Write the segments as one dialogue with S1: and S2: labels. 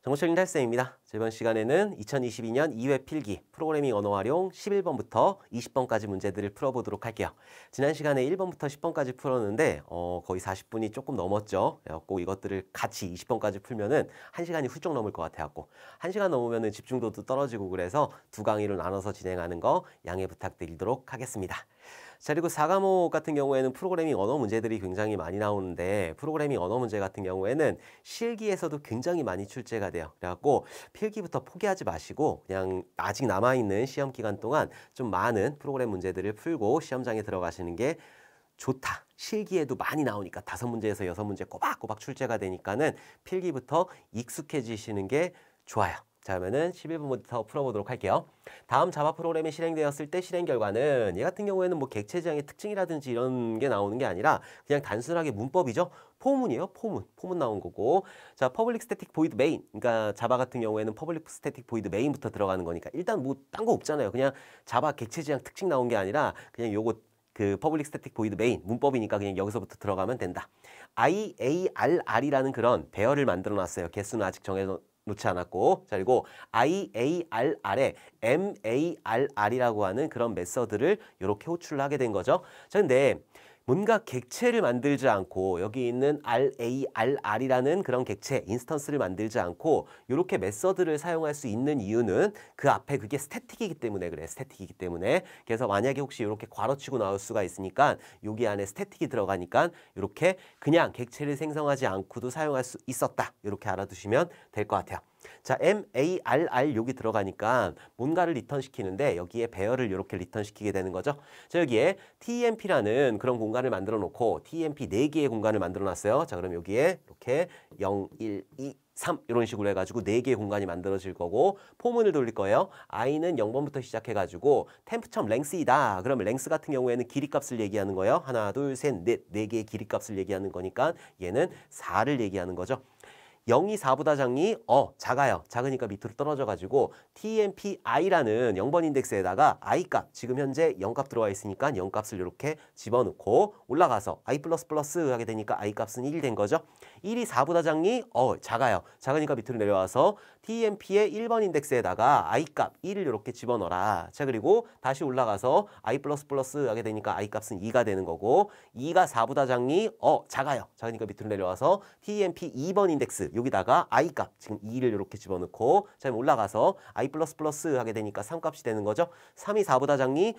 S1: 정보철인 탈쌤입니다. 이번 시간에는 2022년 2회 필기 프로그래밍 언어 활용 11번부터 20번까지 문제들을 풀어보도록 할게요. 지난 시간에 1번부터 10번까지 풀었는데 거의 40분이 조금 넘었죠. 그래갖고 이것들을 같이 20번까지 풀면은 1시간이 훌쩍 넘을 것 같아갖고 1시간 넘으면은 집중도도 떨어지고 그래서 두 강의로 나눠서 진행하는 거 양해 부탁드리도록 하겠습니다. 자, 그리고 4과목 같은 경우에는 프로그래밍 언어 문제들이 굉장히 많이 나오는데 프로그래밍 언어 문제 같은 경우에는 실기에서도 굉장히 많이 출제가 돼요. 그래갖고 필기부터 포기하지 마시고 그냥 아직 남아있는 시험 기간 동안 좀 많은 프로그램 문제들을 풀고 시험장에 들어가시는 게 좋다. 실기에도 많이 나오니까 5문제에서 6문제 꼬박꼬박 출제가 되니까는 필기부터 익숙해지시는 게 좋아요. 자, 그러면은 11번부터 풀어보도록 할게요. 다음 자바 프로그램이 실행되었을 때 실행 결과는 얘 같은 경우에는 뭐 객체 지향의 특징이라든지 이런 게 나오는 게 아니라 그냥 단순하게 문법이죠. 포문이에요. 포문 나온 거고. 자, 퍼블릭 스태틱 보이드 메인. 그러니까 자바 같은 경우에는 퍼블릭 스태틱 보이드 메인부터 들어가는 거니까 일단 뭐 딴 거 없잖아요. 그냥 자바 객체 지향 특징 나온 게 아니라 그냥 요거 그 퍼블릭 스태틱 보이드 메인 문법이니까 그냥 여기서부터 들어가면 된다. IARR이라는 그런 배열을 만들어 놨어요. 개수는 아직 놓지 않았고. 자, 그리고 IARR에 MARR이라고 하는 그런 메서드를 이렇게 호출을 하게 된 거죠. 자, 근데 뭔가 객체를 만들지 않고 여기 있는 RARR이라는 그런 객체, 인스턴스를 만들지 않고 이렇게 메서드를 사용할 수 있는 이유는 그 앞에 그게 스태틱이기 때문에 그래. 스태틱이기 때문에. 그래서 만약에 혹시 이렇게 괄호치고 나올 수가 있으니까 여기 안에 스태틱이 들어가니까 이렇게 그냥 객체를 생성하지 않고도 사용할 수 있었다. 이렇게 알아두시면 될 것 같아요. 자, MARR 여기 들어가니까 뭔가를 리턴시키는데 여기에 배열을 이렇게 리턴시키게 되는 거죠. 자, 여기에 TMP라는 그런 공간을 만들어 놓고 TMP 4개의 공간을 만들어 놨어요. 자, 그럼 여기에 이렇게 0, 1, 2, 3 이런 식으로 해가지고 4개의 공간이 만들어질 거고 포문을 돌릴 거예요. i는 0번부터 시작해가지고 temp length이다. 그러면 length 같은 경우에는 길이값을 얘기하는 거예요. 하나, 둘, 셋, 넷, 4개의 길이값을 얘기하는 거니까 얘는 4를 얘기하는 거죠. 0이 4보다 작니? 작아요. 작으니까 밑으로 떨어져가지고 TMPI라는 0번 인덱스에다가 i값, 지금 현재 0값 들어와 있으니까 0값을 이렇게 집어넣고 올라가서 i++ 하게 되니까 i값은 1이 된 거죠. 1이 4보다 작니? 작아요. 작으니까 밑으로 내려와서 TMP의 1번 인덱스에다가 i값 1을 이렇게 집어넣어라. 자, 그리고 다시 올라가서 i++ 하게 되니까 i값은 2가 되는 거고 2가 4보다 작니? 작아요. 작으니까 밑으로 내려와서 TMP 2번 인덱스 여기다가 i값 지금 2를 이렇게 집어넣고 자, 올라가서 i++ 하게 되니까 3값이 되는 거죠. 3이 4보다 작니?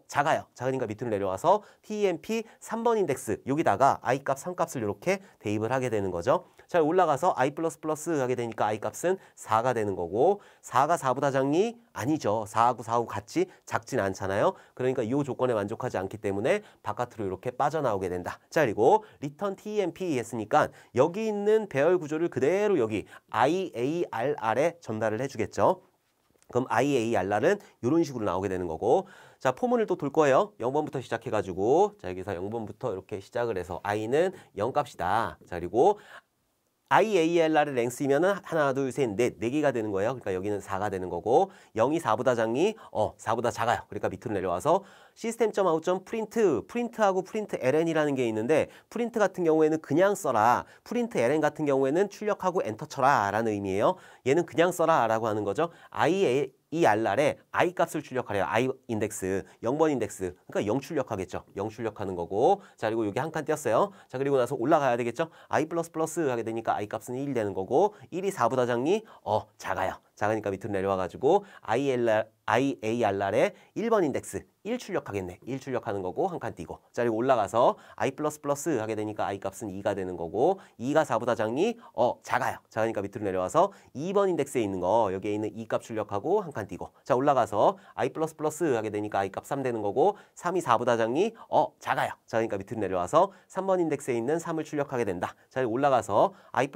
S1: 작아요. 작으니까 밑으로 내려와서 TMP 3번 인덱스 여기다가 i값 3값을 이렇게 대입을 하게 되는 거죠. 자, 올라가서 i++ 하게 되니까 i값은 4가 되는 거고 4가 4보다 작니? 아니죠. 4하고 4하고 같이 작진 않잖아요. 그러니까 이 조건에 만족하지 않기 때문에 바깥으로 이렇게 빠져나오게 된다. 자, 그리고 return TMP 했으니까 여기 있는 배열 구조를 그대로 여기 IARR에 전달을 해주겠죠. 그럼 IARR은 이런 식으로 나오게 되는 거고 자, 포문을 또 돌 거예요. 0번부터 시작해가지고 자, 여기서 0번부터 이렇게 시작을 해서 i는 0값이다. 자, 그리고 IARR의 랭스이면은 하나, 둘, 셋, 넷, 4개가 되는 거예요. 그러니까 여기는 4가 되는 거고 0이 4보다 작니? 4보다 작아요. 그러니까 밑으로 내려와서 프린트하고 프린트 ln이라는 게 있는데 프린트 같은 경우에는 그냥 써라. 프린트 ln 같은 경우에는 출력하고 엔터 쳐라 라는 의미예요. 얘는 그냥 써라 라고 하는 거죠. IARR에 i 값을 출력하래요. i 인덱스, 0번 인덱스. 그러니까 0 출력하겠죠. 0 출력하는 거고. 자, 그리고 여기 한 칸 띄었어요. 자, 그리고 나서 올라가야 되겠죠. i++ 하게 되니까 i 값은 1이 되는 거고 1이 4보다 작니? 작아요. 작으니까 밑으로 내려와가지고 IARR의 1번 인덱스 1 출력하겠네. 1 출력하는 거고 한 칸 띄고 자, 그리고 올라가서 i++ 하게 되니까 i 값은 2가 되는 거고 2가 4보다 작니? 작아요. 작으니까 밑으로 내려와서 2번 인덱스에 있는 거 여기에 있는 2값 출력하고 한 칸 띄고 자, 올라가서 i++ 하게 되니까 i 값 3 되는 거고 3이 4보다 작니? 작아요. 작으니까 밑으로 내려와서 3번 인덱스에 있는 3을 출력하게 된다. 자, 올라가서 i++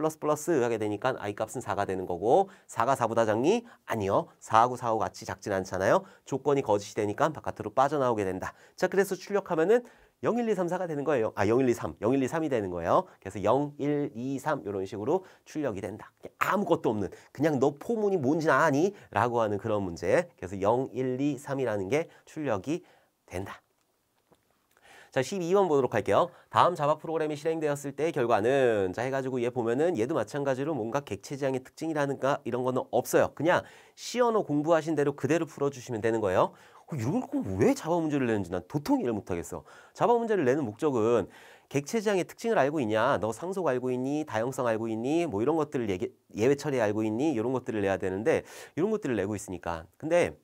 S1: 하게 되니까 i 값은 4가 되는 거고 4가 4보다 작니? 아니요. 4하고 4하고 같이 작진 않잖아요. 조건이 거짓이 되니까 바깥으로 빠져나오게 된다. 자, 그래서 출력하면은 0, 1, 2, 3, 4가 되는 거예요. 0, 1, 2, 3. 0, 1, 2, 3이 되는 거예요. 그래서 0, 1, 2, 3 이런 식으로 출력이 된다. 그냥 아무것도 없는 그냥 너 포문이 뭔지 아니? 라고 하는 그런 문제. 그래서 0, 1, 2, 3이라는 게 출력이 된다. 자, 12번 보도록 할게요. 다음 자바 프로그램이 실행되었을 때의 결과는 자 해가지고 얘 보면은 얘도 마찬가지로 뭔가 객체지향의 특징이라든가 이런 거는 없어요. 그냥 C 언어 공부하신 대로 그대로 풀어주시면 되는 거예요. 이런 거 왜 자바 문제를 내는지 난 도통 이해를 못하겠어. 자바 문제를 내는 목적은 객체지향의 특징을 알고 있냐, 너 상속 알고 있니, 다형성 알고 있니, 뭐 이런 것들을 예외 처리 알고 있니, 이런 것들을 내야 되는데 이런 것들을 내고 있으니까. 근데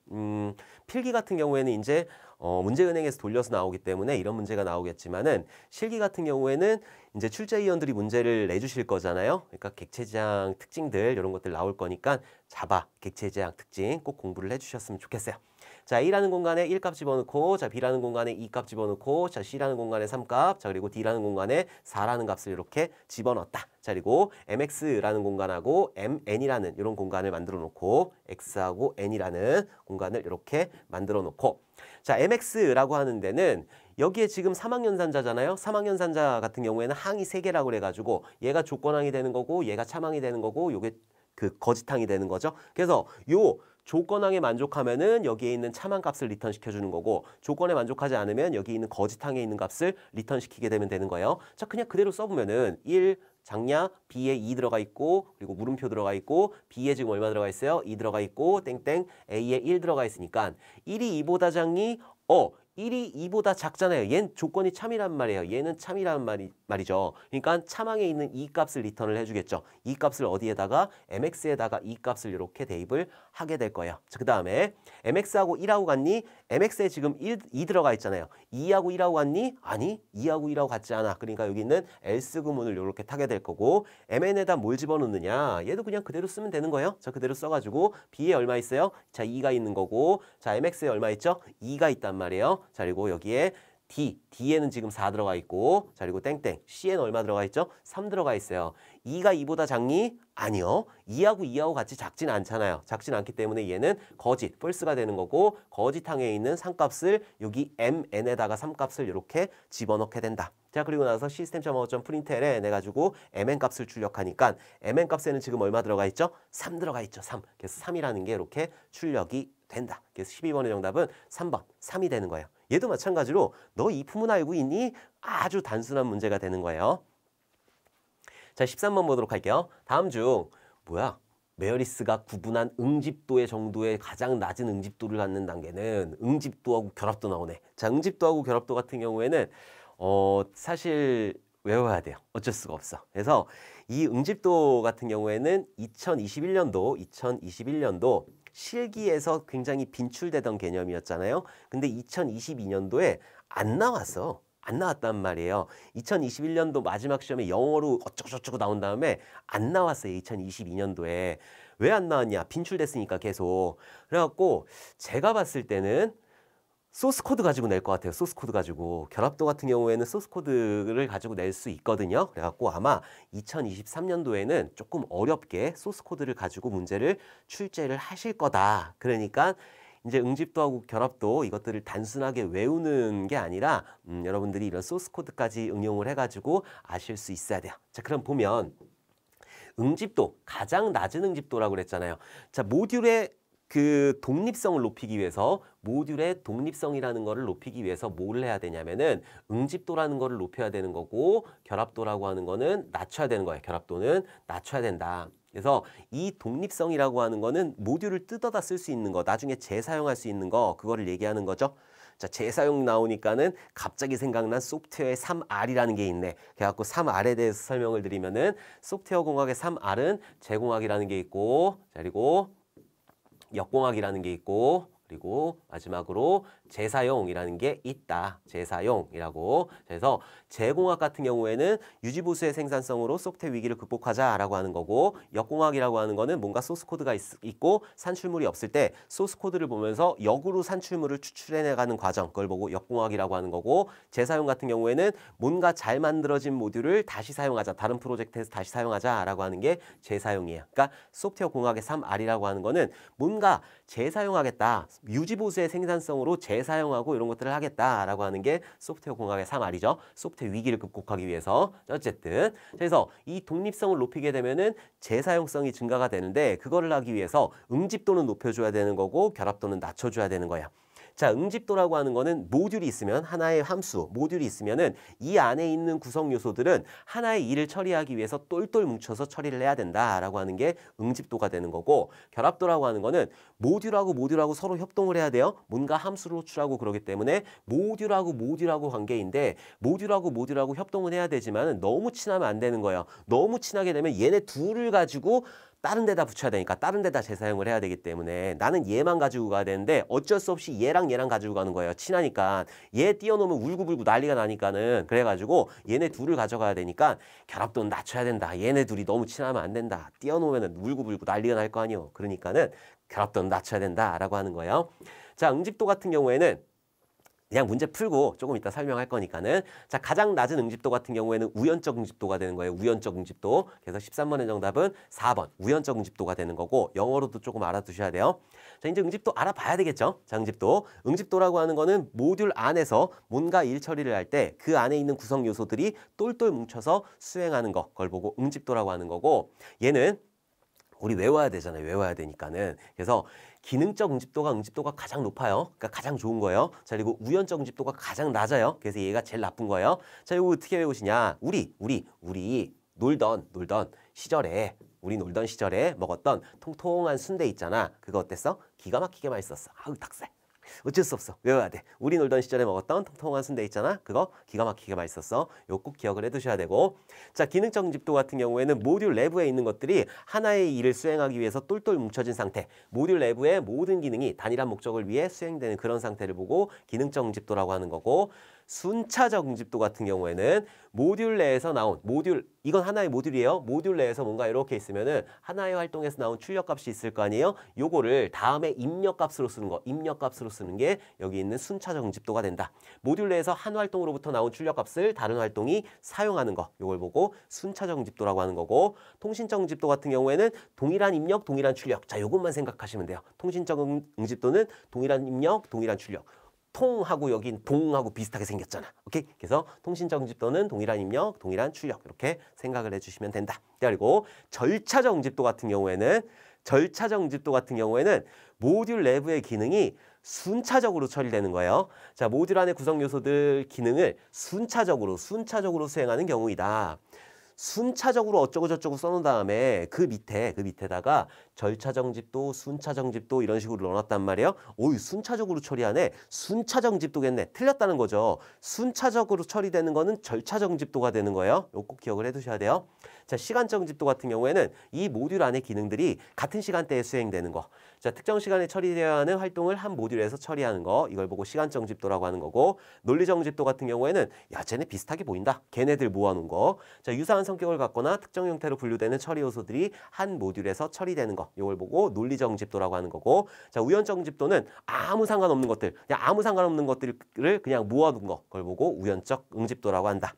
S1: 필기 같은 경우에는 이제 문제은행에서 돌려서 나오기 때문에 이런 문제가 나오겠지만은 실기 같은 경우에는 이제 출제위원들이 문제를 내주실 거잖아요. 그러니까 객체지향 특징들 이런 것들 나올 거니까 자바 객체지향 특징 꼭 공부를 해주셨으면 좋겠어요. 자, A라는 공간에 1값 집어넣고, 자, B라는 공간에 2값 집어넣고, 자, C라는 공간에 3값, 자, 그리고 D라는 공간에 4라는 값을 이렇게 집어넣었다. 자, 그리고 MX라는 공간하고 MN이라는 이런 공간을 만들어 놓고, X하고 N이라는 공간을 이렇게 만들어 놓고, 자, MX라고 하는 데는 여기에 지금 사망연산자잖아요. 사망연산자 같은 경우에는 항이 3개라고 그래가지고 얘가 조건항이 되는 거고, 얘가 참항이 되는 거고, 요게 그 거짓항이 되는 거죠. 그래서 요 조건항에 만족하면은 여기에 있는 참항 값을 리턴 시켜주는 거고 조건에 만족하지 않으면 여기 있는 거짓항에 있는 값을 리턴 시키게 되면 되는 거예요. 자, 그냥 그대로 써보면은 1 장냐 B에 2 들어가 있고 그리고 물음표 들어가 있고 B에 지금 얼마 들어가 있어요? 2 들어가 있고 땡땡 A에 1 들어가 있으니까 1이 2보다 작니? 1이 2보다 작잖아요. 얘는 조건이 참이란 말이에요. 얘는 참이란 말이죠. 그러니까 참항에 있는 이 값을 리턴을 해주겠죠. 이 값을 어디에다가 MX에다가 이 값을 이렇게 대입을 하게 될 거예요. 자, 그 다음에 MX하고 1하고 같니? MX에 지금 2 들어가 있잖아요. 2하고 1하고 같니? 아니, 2하고 1하고 같지 않아. 그러니까 여기 있는 else 구문을 이렇게 타게 될 거고 MN에다 뭘 집어넣느냐? 얘도 그냥 그대로 쓰면 되는 거예요. 자, 그대로 써가지고 B에 얼마 있어요? 자, 2가 있는 거고 자, MX에 얼마 있죠? 2가 있단 말이에요. 자, 그리고 여기에 D에는 지금 4 들어가 있고 자, 그리고 땡땡 C에는 얼마 들어가 있죠? 3 들어가 있어요. 2가 2보다 작니? 아니요. 2하고 같이 작진 않잖아요. 작진 않기 때문에 얘는 거짓, false가 되는 거고 거짓항에 있는 3값을 여기 MN에다가 3값을 이렇게 집어넣게 된다. 자, 그리고 나서 system.out.println 해가지고 mn 값을 출력하니까 mn 값에는 지금 얼마 들어가 있죠? 3 들어가 있죠. 3. 그래서 3이라는 게 이렇게 출력이 된다. 그래서 12번의 정답은 3번, 3이 되는 거예요. 얘도 마찬가지로 너 이 품은 알고 있니? 아주 단순한 문제가 되는 거예요. 자, 13번 보도록 할게요. 다음 중 메어리스가 구분한 응집도의 정도의 가장 낮은 응집도를 갖는 단계는 응집도하고 결합도 나오네. 자, 응집도하고 결합도 같은 경우에는 사실 외워야 돼요. 어쩔 수가 없어. 그래서 이 응집도 같은 경우에는 2021년도 실기에서 굉장히 빈출되던 개념이었잖아요. 근데 2022년도에 안 나왔어. 안 나왔단 말이에요. 2021년도 마지막 시험에 영어로 어쩌고저쩌고 나온 다음에 안 나왔어요. 2022년도에. 왜 안 나왔냐? 빈출됐으니까 계속. 그래갖고 제가 봤을 때는 소스코드 가지고 낼 것 같아요. 소스코드 가지고. 결합도 같은 경우에는 소스코드를 가지고 낼 수 있거든요. 그래갖고 아마 2023년도에는 조금 어렵게 소스코드를 가지고 문제를 출제를 하실 거다. 그러니까 이제 응집도하고 결합도 이것들을 단순하게 외우는 게 아니라 여러분들이 이런 소스코드까지 응용을 해가지고 아실 수 있어야 돼요. 자, 그럼 보면 응집도, 가장 낮은 응집도라고 그랬잖아요. 자, 모듈의 그 독립성을 높이기 위해서 모듈의 독립성이라는 거를 높이기 위해서 뭘 해야 되냐면은 응집도라는 거를 높여야 되는 거고 결합도라고 하는 거는 낮춰야 되는 거예요. 결합도는 낮춰야 된다. 그래서 이 독립성이라고 하는 거는 모듈을 뜯어다 쓸 수 있는 거, 나중에 재사용할 수 있는 거, 그거를 얘기하는 거죠. 자, 재사용 나오니까는 갑자기 생각난 소프트웨어의 3R이라는 게 있네. 그래갖고 3R에 대해서 설명을 드리면은 소프트웨어 공학의 3R은 제공학이라는 게 있고, 자, 그리고 역공학이라는 게 있고, 그리고 마지막으로 재사용이라는 게 있다. 재사용이라고. 그래서 제공학 같은 경우에는 유지보수의 생산성으로 소프트웨어 위기를 극복하자라고 하는 거고, 역공학이라고 하는 거는 뭔가 소스코드가 있고 산출물이 없을 때 소스코드를 보면서 역으로 산출물을 추출해내가는 과정, 그걸 보고 역공학이라고 하는 거고, 재사용 같은 경우에는 뭔가 잘 만들어진 모듈을 다시 사용하자, 다른 프로젝트에서 다시 사용하자라고 하는 게 재사용이에요. 그러니까 소프트웨어 공학의 3R이라고 하는 거는 뭔가 재사용하겠다, 유지보수의 생산성으로 재사용하고 이런 것들을 하겠다라고 하는 게 소프트웨어 공학의 3R이죠. 소프트웨어 위기를 극복하기 위해서. 어쨌든 그래서 이 독립성을 높이게 되면은 재사용성이 증가가 되는데 그거를 하기 위해서 응집도는 높여줘야 되는 거고 결합도는 낮춰줘야 되는 거예요. 자, 응집도라고 하는 거는 모듈이 있으면 하나의 함수, 모듈이 있으면은 이 안에 있는 구성 요소들은 하나의 일을 처리하기 위해서 똘똘 뭉쳐서 처리를 해야 된다라고 하는 게 응집도가 되는 거고 결합도라고 하는 거는 모듈하고 서로 협동을 해야 돼요. 뭔가 함수를 호출하고 그러기 때문에 모듈하고 관계인데 모듈하고 협동을 해야 되지만 너무 친하면 안 되는 거예요. 너무 친하게 되면 얘네 둘을 가지고 다른 데다 붙여야 되니까 다른 데다 재사용을 해야 되기 때문에 나는 얘만 가지고 가야 되는데 어쩔 수 없이 얘랑 가지고 가는 거예요. 친하니까 얘 띄워놓으면 울고불고 난리가 나니까는 그래가지고 얘네 둘을 가져가야 되니까 결합도는 낮춰야 된다. 얘네 둘이 너무 친하면 안 된다. 띄워놓으면 울고불고 난리가 날 거 아니에요. 그러니까는 결합도는 낮춰야 된다라고 하는 거예요. 자, 응집도 같은 경우에는 그냥 문제 풀고 조금 이따 설명할 거니까는 자 가장 낮은 응집도 같은 경우에는 우연적 응집도가 되는 거예요. 우연적 응집도. 그래서 13번의 정답은 4번 우연적 응집도가 되는 거고 영어로도 조금 알아두셔야 돼요. 자 이제 응집도 알아봐야 되겠죠. 자 응집도라고 하는 거는 모듈 안에서 뭔가 일 처리를 할 때 그 안에 있는 구성 요소들이 똘똘 뭉쳐서 수행하는 거 그걸 보고 응집도라고 하는 거고 얘는 우리 외워야 되잖아요. 외워야 되니까는. 그래서 기능적 응집도가 가장 높아요. 그러니까 가장 좋은 거예요. 자, 그리고 우연적 응집도가 가장 낮아요. 그래서 얘가 제일 나쁜 거예요. 자, 이거 어떻게 외우시냐? 우리 놀던 시절에 먹었던 통통한 순대 있잖아. 그거 어땠어? 기가 막히게 맛있었어. 아우, 닭살. 어쩔 수 없어. 외워야 돼. 우리 놀던 시절에 먹었던 통통한 순대 있잖아. 그거 기가 막히게 맛있었어. 요거 꼭 기억을 해두셔야 되고. 자, 기능적 응집도 같은 경우에는 모듈 내부에 있는 것들이 하나의 일을 수행하기 위해서 똘똘 뭉쳐진 상태. 모듈 내부의 모든 기능이 단일한 목적을 위해 수행되는 그런 상태를 보고 기능적 응집도라고 하는 거고 순차적 응집도 같은 경우에는 모듈 내에서 나온 이건 하나의 모듈이에요. 모듈 내에서 뭔가 이렇게 있으면은 하나의 활동에서 나온 출력값이 있을 거 아니에요. 요거를 다음에 입력값으로 쓰는 게 여기 있는 순차적 응집도가 된다. 모듈 내에서 한 활동으로부터 나온 출력값을 다른 활동이 사용하는 거. 요걸 보고 순차적 응집도라고 하는 거고 통신적 응집도 같은 경우에는 동일한 입력, 동일한 출력. 자, 요것만 생각하시면 돼요. 통신적 응집도는 동일한 입력, 동일한 출력. 통하고 여긴 동하고 비슷하게 생겼잖아. 오케이? 그래서 통신적 응집도는 동일한 입력, 동일한 출력 이렇게 생각을 해주시면 된다. 그리고 절차적 응집도 같은 경우에는 모듈 내부의 기능이 순차적으로 처리되는 거예요. 자, 모듈 안의 구성 요소들 기능을 순차적으로 수행하는 경우이다. 순차적으로 어쩌고 저쩌고 써놓은 다음에 그 밑에다가 절차적 응집도, 순차적 응집도 이런 식으로 넣어놨단 말이에요. 오이 순차적으로 처리하네. 순차적 응집도겠네. 틀렸다는 거죠. 순차적으로 처리되는 거는 절차적 응집도가 되는 거예요. 이거 꼭 기억을 해두셔야 돼요. 자, 시간적 응집도 같은 경우에는 이 모듈 안의 기능들이 같은 시간대에 수행되는 거. 자, 특정 시간에 처리되어야 하는 활동을 한 모듈에서 처리하는 거. 이걸 보고 시간적 응집도라고 하는 거고 논리적 응집도 같은 경우에는 야, 쟤네 비슷하게 보인다. 걔네들 모아놓은 거. 자, 유사한 성격을 갖거나 특정 형태로 분류되는 처리 요소들이 한 모듈에서 처리되는 거. 이걸 보고 논리적 응집도라고 하는 거고 자, 우연적 응집도는 아무 상관없는 것들을 그냥 모아둔 거. 그걸 보고 우연적 응집도라고 한다.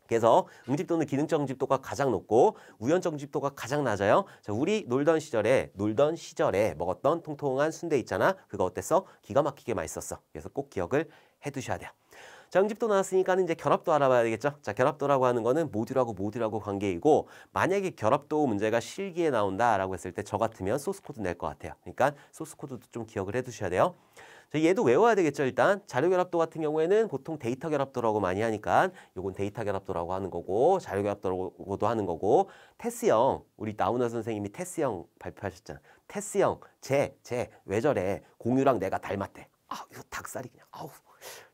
S1: 그래서 응집도는 기능적 응집도가 가장 높고 우연적 응집도가 가장 낮아요. 자, 우리 놀던 시절에 먹었던 통통한 순대 있잖아. 그거 어땠어? 기가 막히게 맛있었어. 그래서 꼭 기억을 해두셔야 돼요. 자, 응집도 나왔으니까는 이제 결합도 알아봐야 되겠죠. 자, 결합도라고 하는 거는 모듈하고 관계이고 만약에 결합도 문제가 실기에 나온다라고 했을 때 저 같으면 소스 코드 낼 것 같아요. 그러니까 소스 코드도 좀 기억을 해두셔야 돼요. 자, 얘도 외워야 되겠죠. 일단 자료 결합도 같은 경우에는 보통 데이터 결합도라고 많이 하니까 요건 데이터 결합도라고 하는 거고 자료 결합도라고도 하는 거고 테스형 우리 나훈아 선생님이 테스형 발표하셨잖아. 테스형 쟤 왜 저래 공유랑 내가 닮았대. 아 이거 닭살이 그냥 아우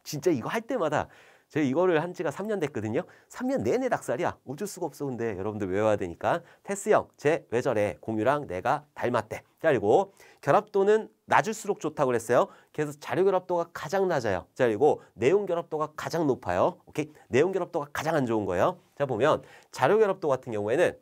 S1: 진짜 이거 할 때마다 제가 이거를 한 지가 3년 됐거든요. 3년 내내 닭살이야. 어쩔 수가 없어. 근데 여러분들 외워야 되니까 테스형 쟤 왜 저래 공유랑 내가 닮았대. 그리고 결합도는 낮을수록 좋다고 그랬어요. 그래서 자료 결합도가 가장 낮아요. 자, 그리고 내용 결합도가 가장 높아요. 오케이? 내용 결합도가 가장 안 좋은 거예요. 자, 보면 자료 결합도 같은 경우에는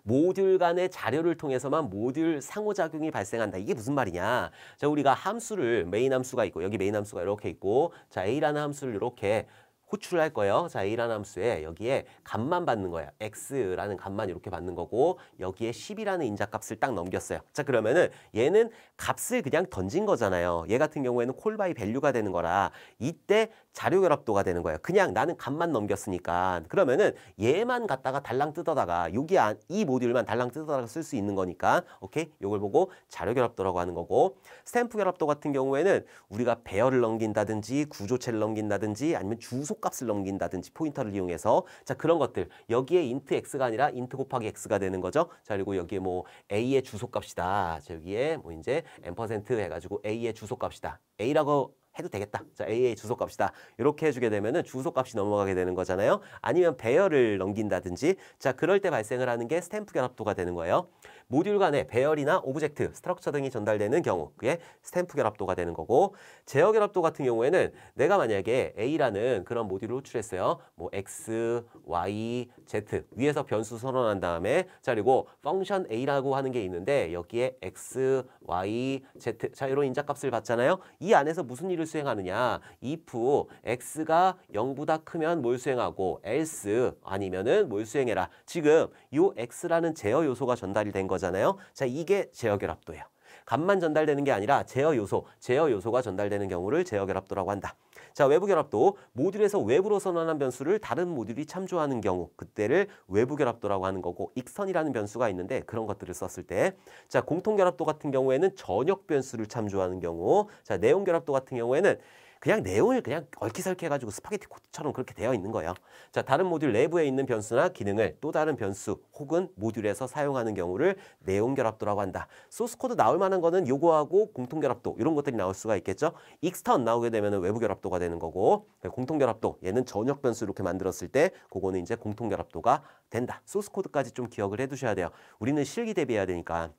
S1: 모듈 간의 자료를 통해서만 모듈 상호작용이 발생한다. 이게 무슨 말이냐? 자, 우리가 함수를 메인 함수가 있고 여기 메인 함수가 이렇게 있고 자, A라는 함수를 이렇게 호출을 할 거예요. 자, A라는 함수에 여기에 값만 받는 거야. X라는 값만 이렇게 받는 거고 여기에 10이라는 인자값을 딱 넘겼어요. 자, 그러면은 얘는 값을 그냥 던진 거잖아요. 얘 같은 경우에는 콜바이 밸류가 되는 거라 이때 자료결합도가 되는 거예요. 그냥 나는 값만 넘겼으니까. 그러면은 얘만 갖다가 달랑 뜯어다가 여기 이 모듈만 달랑 뜯어다가 쓸 수 있는 거니까 오케이? 요걸 보고 자료결합도라고 하는 거고 스탬프 결합도 같은 경우에는 우리가 배열을 넘긴다든지 구조체를 넘긴다든지 아니면 주소값을 넘긴다든지 포인터를 이용해서 자 그런 것들 여기에 인트 x가 아니라 인트 곱하기 x가 되는 거죠. 자 그리고 여기에 뭐 a의 주소값이다. 자 여기에 뭐 이제 n% 해가지고 a의 주소값이다. a라고 해도 되겠다. 자, A의 주소값이다. 이렇게 해주게 되면은 주소값이 넘어가게 되는 거잖아요. 아니면 배열을 넘긴다든지 자, 그럴 때 발생을 하는 게 스탬프 결합도가 되는 거예요. 모듈 간에 배열이나 오브젝트, 스트럭처 등이 전달되는 경우 그게 스탬프 결합도가 되는 거고 제어 결합도 같은 경우에는 내가 만약에 A라는 그런 모듈을 호출했어요. 뭐 X, Y, Z 위에서 변수 선언한 다음에 자, 그리고 펑션 A라고 하는 게 있는데 여기에 X, Y, Z 자, 이런 인자값을 받잖아요. 이 안에서 무슨 일을 수행하느냐 if x가 0보다 크면 뭘 수행하고 else 아니면은 뭘 수행해라. 지금 요 x라는 제어 요소가 전달이 된 거잖아요. 자 이게 제어 결합도예요. 값만 전달되는 게 아니라 제어 요소가 전달되는 경우를 제어 결합도라고 한다. 자 외부 결합도 모듈에서 외부로 선언한 변수를 다른 모듈이 참조하는 경우 그때를 외부 결합도라고 하는 거고 익선이라는 변수가 있는데 그런 것들을 썼을 때 자 공통 결합도 같은 경우에는 전역 변수를 참조하는 경우 자 내용 결합도 같은 경우에는 그냥 내용을 그냥 얽히설키 해가지고 스파게티 코드처럼 그렇게 되어 있는 거예요. 자, 다른 모듈 내부에 있는 변수나 기능을 또 다른 변수 혹은 모듈에서 사용하는 경우를 내용 결합도라고 한다. 소스 코드 나올 만한 거는 요거하고 공통 결합도 이런 것들이 나올 수가 있겠죠. 익스턴 나오게 되면 외부 결합도가 되는 거고 공통 결합도 얘는 전역 변수 이렇게 만들었을 때 그거는 이제 공통 결합도가 된다. 소스 코드까지 좀 기억을 해두셔야 돼요. 우리는 실기 대비해야 되니까.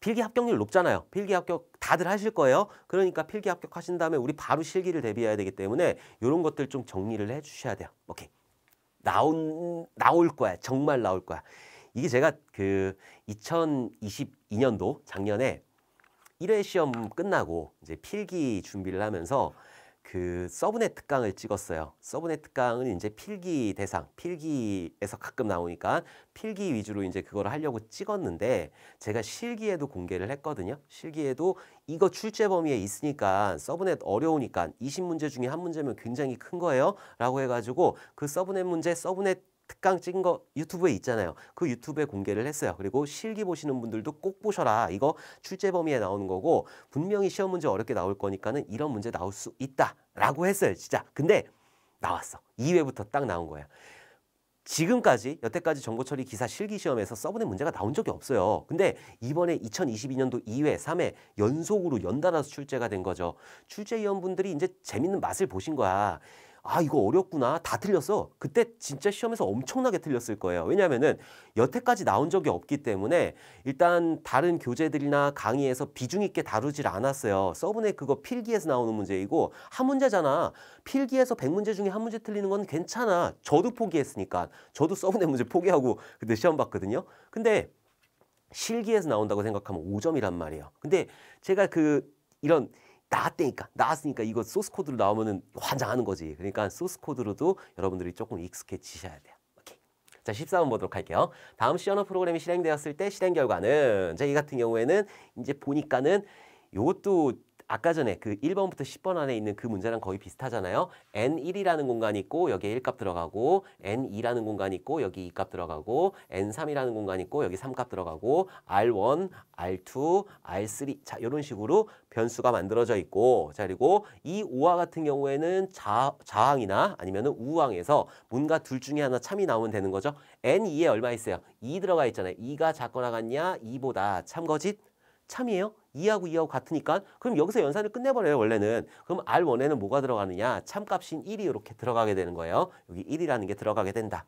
S1: 필기 합격률 높잖아요. 필기 합격 다들 하실 거예요. 그러니까 필기 합격하신 다음에 우리 바로 실기를 대비해야 되기 때문에 이런 것들 좀 정리를 해 주셔야 돼요. 오케이. 나올 거야. 정말 나올 거야. 이게 제가 그 2022년도 작년에 1회 시험 끝나고 이제 필기 준비를 하면서 그 서브넷 특강을 찍었어요. 서브넷 특강은 이제 필기 대상, 필기에서 가끔 나오니까 필기 위주로 이제 그걸 하려고 찍었는데 제가 실기에도 공개를 했거든요. 실기에도 이거 출제 범위에 있으니까 서브넷 어려우니까 20문제 중에 한 문제면 굉장히 큰 거예요. 라고 해가지고 그 서브넷 문제, 서브넷 특강 찍은 거 유튜브에 있잖아요. 그 유튜브에 공개를 했어요. 그리고 실기 보시는 분들도 꼭 보셔라. 이거 출제 범위에 나오는 거고 분명히 시험 문제 어렵게 나올 거니까는 이런 문제 나올 수 있다. 라고 했어요. 진짜. 근데 나왔어. 2회부터 딱 나온 거예요. 지금까지 여태까지 정보처리 기사 실기 시험에서 서브넷 문제가 나온 적이 없어요. 근데 이번에 2022년도 2회, 3회 연속으로 연달아서 출제가 된 거죠. 출제위원분들이 이제 재밌는 맛을 보신 거야. 아 이거 어렵구나. 다 틀렸어. 그때 진짜 시험에서 엄청나게 틀렸을 거예요. 왜냐하면은 여태까지 나온 적이 없기 때문에 일단 다른 교재들이나 강의에서 비중 있게 다루질 않았어요. 서브넷 그거 필기에서 나오는 문제이고 한 문제잖아. 필기에서 100문제 중에 한 문제 틀리는 건 괜찮아. 저도 포기했으니까. 저도 서브넷 문제 포기하고 그때 시험 봤거든요. 근데 실기에서 나온다고 생각하면 5점이란 말이에요. 근데 제가 이런 나왔으니까 이거 소스 코드로 나오면은 환장하는 거지. 그러니까 소스 코드로도 여러분들이 조금 익숙해지셔야 돼요. 오케이. 자, 14번 보도록 할게요. 다음 시언어 프로그램이 실행되었을 때 실행 결과는 자, 이 같은 경우에는 이제 보니까는 요것도 아까 전에 그 1번부터 10번 안에 있는 그 문제랑 거의 비슷하잖아요. N1이라는 공간이 있고 여기에 1값 들어가고 N2라는 공간이 있고 여기 2값 들어가고 N3이라는 공간이 있고 여기 3값 들어가고 R1, R2, R3 자 이런 식으로 변수가 만들어져 있고 자 그리고 이 오화 같은 경우에는 좌항이나 아니면은 우항에서 뭔가 둘 중에 하나 참이 나오면 되는 거죠. N2에 얼마 있어요? 2 들어가 있잖아요. 2가 작거나 같냐? 2보다 참거짓? 참이에요? 2하고 2하고 같으니까 그럼 여기서 연산을 끝내버려요 원래는. 그럼 R1에는 뭐가 들어가느냐? 참값인 1이 이렇게 들어가게 되는 거예요. 여기 1이라는 게 들어가게 된다.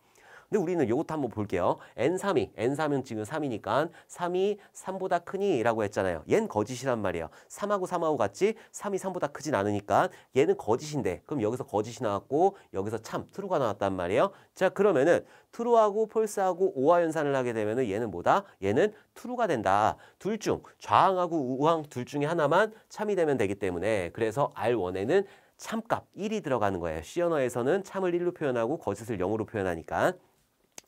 S1: 근데 우리는 이것도 한번 볼게요. N3은 지금 3이니까 3이 3보다 크니? 라고 했잖아요. 얘는 거짓이란 말이에요. 3하고 같이 3이 3보다 크진 않으니까 얘는 거짓인데 그럼 여기서 거짓이 나왔고 여기서 참, true가 나왔단 말이에요. 자 그러면은 true하고 false하고 오화 연산을 하게 되면은 얘는 뭐다? 얘는 true가 된다. 둘 중 좌항하고 우항 둘 중에 하나만 참이 되면 되기 때문에 그래서 R1에는 참값 1이 들어가는 거예요. C 언어에서는 참을 1로 표현하고 거짓을 0으로 표현하니까.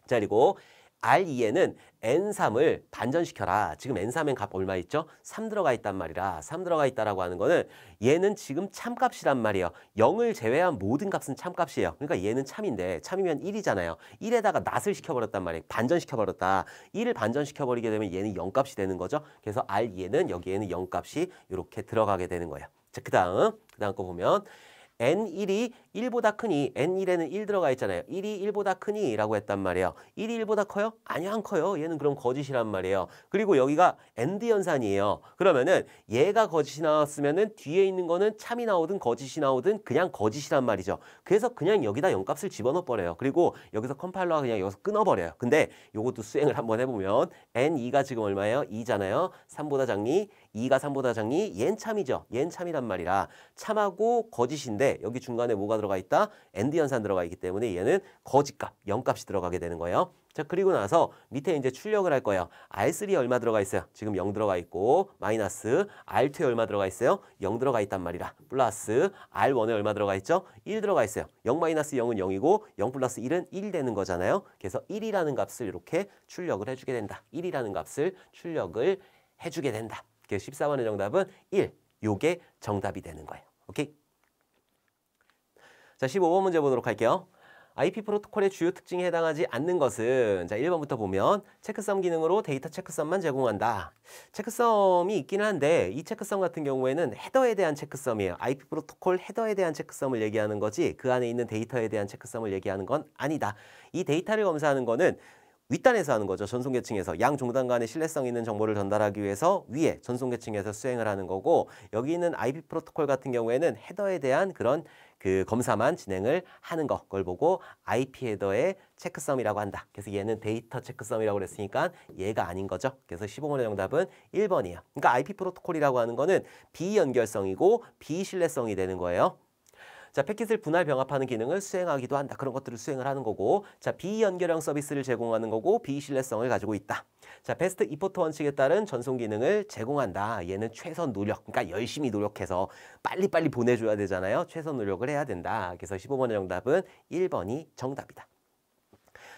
S1: 자, 그리고 R2에는 N3을 반전시켜라. 지금 N3엔 값 얼마 있죠? 3 들어가 있단 말이라. 3 들어가 있다라고 하는 거는 얘는 지금 참값이란 말이에요. 0을 제외한 모든 값은 참값이에요. 그러니까 얘는 참인데 참이면 1이잖아요. 1에다가 낫을 시켜버렸단 말이에요. 반전시켜버렸다. 1을 반전시켜버리게 되면 얘는 0값이 되는 거죠. 그래서 R2에는 여기에는 0값이 이렇게 들어가게 되는 거예요. 자, 그 다음 거 보면 N1이 1보다 크니 N1에는 1 들어가 있잖아요. 1이 1보다 크니 라고 했단 말이에요. 1이 1보다 커요? 아니요, 안 커요. 얘는 그럼 거짓이란 말이에요. 그리고 여기가 AND 연산이에요. 그러면은 얘가 거짓이 나왔으면은 뒤에 있는 거는 참이 나오든 거짓이 나오든 그냥 거짓이란 말이죠. 그래서 그냥 여기다 0값을 집어넣어 버려요. 그리고 여기서 컴파일러가 그냥 여기서 끊어버려요. 근데 요것도 수행을 한번 해보면 N2가 지금 얼마예요? 2잖아요. 3보다 작니? 2가 3보다 작니? 얜 참이죠. 얜 참이란 말이라 참하고 거짓인데 여기 중간에 뭐가 들어가 있다? AND 연산 들어가 있기 때문에 얘는 거짓값, 0값이 들어가게 되는 거예요. 자, 그리고 나서 밑에 이제 출력을 할 거예요. R3에 얼마 들어가 있어요? 지금 0 들어가 있고 마이너스 R2에 얼마 들어가 있어요? 0 들어가 있단 말이라. 플러스 R1에 얼마 들어가 있죠? 1 들어가 있어요. 0 마이너스 0은 0이고 0 플러스 1은 1 되는 거잖아요. 그래서 1이라는 값을 이렇게 출력을 해주게 된다. 1이라는 값을 출력을 해주게 된다. 그래서 14번의 정답은 1. 요게 정답이 되는 거예요. 오케이? 자, 15번 문제 보도록 할게요. IP 프로토콜의 주요 특징에 해당하지 않는 것은 자 1번부터 보면 체크섬 기능으로 데이터 체크섬만 제공한다. 체크섬이 있기는 한데 이 체크섬 같은 경우에는 헤더에 대한 체크섬이에요. IP 프로토콜 헤더에 대한 체크섬을 얘기하는 거지 그 안에 있는 데이터에 대한 체크섬을 얘기하는 건 아니다. 이 데이터를 검사하는 거는 윗단에서 하는 거죠. 전송계층에서 양 종단 간의 신뢰성 있는 정보를 전달하기 위해서 위에 전송계층에서 수행을 하는 거고 여기 있는 IP 프로토콜 같은 경우에는 헤더에 대한 그런 그 검사만 진행을 하는 거 그걸 보고 IP 헤더의 체크섬이라고 한다. 그래서 얘는 데이터 체크섬이라고 그랬으니까 얘가 아닌 거죠. 그래서 15번의 정답은 1번이에요. 그러니까 IP 프로토콜이라고 하는 거는 비연결성이고 비신뢰성이 되는 거예요. 자, 패킷을 분할 병합하는 기능을 수행하기도 한다. 그런 것들을 수행을 하는 거고 자, 비연결형 서비스를 제공하는 거고 비신뢰성을 가지고 있다. 자, 베스트 이포트 원칙에 따른 전송 기능을 제공한다. 얘는 최선 노력, 그러니까 열심히 노력해서 빨리빨리 보내줘야 되잖아요. 최선 노력을 해야 된다. 그래서 15번의 정답은 1번이 정답이다.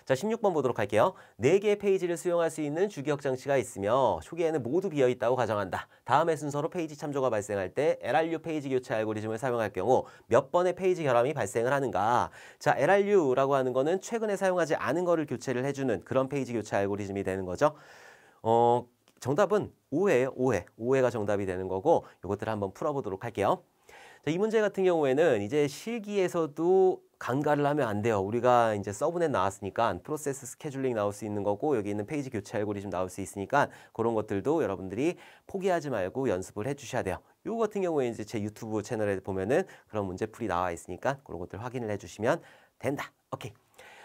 S1: 자, 16번 보도록 할게요. 4개의 페이지를 수용할 수 있는 주기억 장치가 있으며 초기에는 모두 비어있다고 가정한다. 다음의 순서로 페이지 참조가 발생할 때 LRU 페이지 교체 알고리즘을 사용할 경우 몇 번의 페이지 결함이 발생을 하는가. 자, LRU라고 하는 거는 최근에 사용하지 않은 거를 교체를 해주는 그런 페이지 교체 알고리즘이 되는 거죠. 정답은 5회예요. 5회. 5회가 정답이 되는 거고 이것들을 한번 풀어보도록 할게요. 자, 이 문제 같은 경우에는 이제 실기에서도 간과를 하면 안 돼요. 우리가 이제 서브넷 나왔으니까 프로세스 스케줄링 나올 수 있는 거고 여기 있는 페이지 교체 알고리즘 나올 수 있으니까 그런 것들도 여러분들이 포기하지 말고 연습을 해주셔야 돼요. 요 같은 경우에 이제 제 유튜브 채널에 보면은 그런 문제풀이 나와 있으니까 그런 것들 확인을 해주시면 된다. 오케이.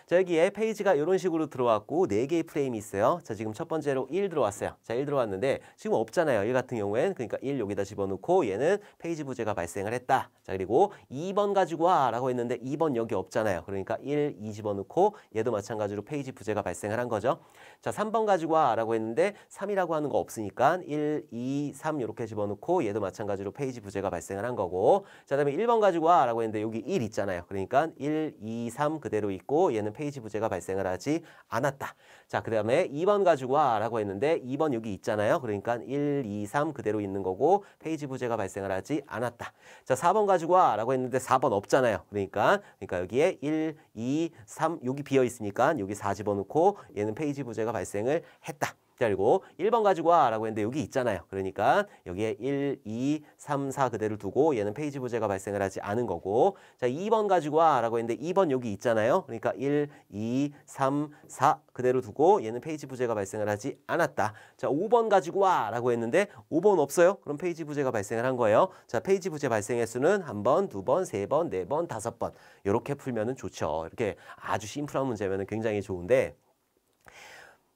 S1: 자, 여기에 페이지가 이런 식으로 들어왔고 4개의 프레임이 있어요. 자, 지금 첫 번째로 1 들어왔어요. 자, 1 들어왔는데 지금 없잖아요. 1 같은 경우엔. 그러니까 1 여기다 집어넣고 얘는 페이지 부재가 발생을 했다. 자, 그리고 2번 가지고 와 라고 했는데 2번 여기 없잖아요. 그러니까 1, 2 집어넣고 얘도 마찬가지로 페이지 부재가 발생을 한 거죠. 자, 3번 가지고 와 라고 했는데 3이라고 하는 거 없으니까 1, 2, 3 이렇게 집어넣고 얘도 마찬가지로 페이지 부재가 발생을 한 거고 자, 그다음에 1번 가지고 와 라고 했는데 여기 1 있잖아요. 그러니까 1, 2, 3 그대로 있고 얘는 페이지 부재가 발생을 하지 않았다. 자, 그 다음에 2번 가지고 와 라고 했는데 2번 여기 있잖아요. 그러니까 1, 2, 3 그대로 있는 거고 페이지 부재가 발생을 하지 않았다. 자, 4번 가지고 와 라고 했는데 4번 없잖아요. 그러니까 여기에 1, 2, 3 여기 비어 있으니까 여기 4 집어넣고 얘는 페이지 부재가 발생을 했다. 자, 그리고 1번 가지고 와 라고 했는데 여기 있잖아요. 그러니까 여기에 1, 2, 3, 4 그대로 두고 얘는 페이지 부재가 발생을 하지 않은 거고 자, 2번 가지고 와 라고 했는데 2번 여기 있잖아요. 그러니까 1, 2, 3, 4 그대로 두고 얘는 페이지 부재가 발생을 하지 않았다. 자, 5번 가지고 와 라고 했는데 5번 없어요. 그럼 페이지 부재가 발생을 한 거예요. 자, 페이지 부재 발생 횟수는 1번, 2번, 3번, 4번, 5번 이렇게 풀면은 좋죠. 이렇게 아주 심플한 문제면 굉장히 좋은데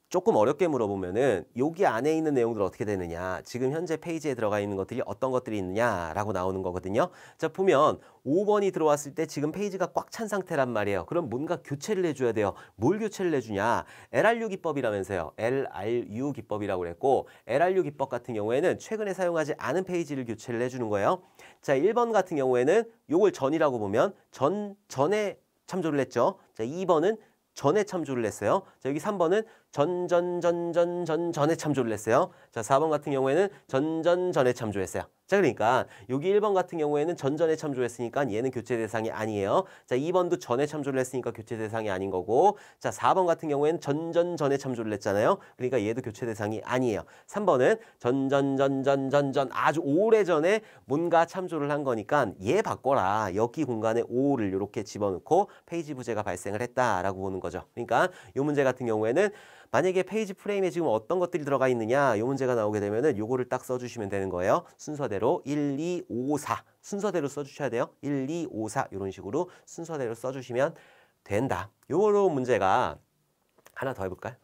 S1: 조금 어렵게 물어보면은 여기 안에 있는 내용들 어떻게 되느냐, 지금 현재 페이지에 들어가 있는 것들이 어떤 것들이 있느냐라고 나오는 거거든요. 자, 보면 5번이 들어왔을 때 지금 페이지가 꽉 찬 상태란 말이에요. 그럼 뭔가 교체를 해줘야 돼요. 뭘 교체를 해주냐? LRU 기법이라면서요. LRU 기법이라고 그랬고, LRU 기법 같은 경우에는 최근에 사용하지 않은 페이지를 교체를 해주는 거예요. 자, 1번 같은 경우에는 요걸 전이라고 보면 전에 참조를 했죠. 자, 2번은 전에 참조를 했어요. 자, 여기 3번은 전에 참조를 했어요. 자, 4번 같은 경우에는 전에 참조했어요. 자, 그러니까 여기 1번 같은 경우에는 전에 참조했으니까 얘는 교체 대상이 아니에요. 자, 2번도 전에 참조를 했으니까 교체 대상이 아닌 거고, 자, 4번 같은 경우에는 전에 참조를 했잖아요. 그러니까 얘도 교체 대상이 아니에요. 3번은 전 아주 오래전에 뭔가 참조를 한 거니까 얘 바꿔라. 여기 공간에 5를 이렇게 집어넣고 페이지 부재가 발생을 했다라고 보는 거죠. 그러니까 이 문제 같은 경우에는 만약에 페이지 프레임에 지금 어떤 것들이 들어가 있느냐, 이 문제가 나오게 되면은 요거를 딱 써주시면 되는 거예요. 순서대로 1, 2, 5, 4 순서대로 써주셔야 돼요. 1, 2, 5, 4 이런 식으로 순서대로 써주시면 된다. 요런 문제가 하나 더 해볼까요?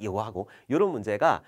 S1: 이거 하고 요런 문제가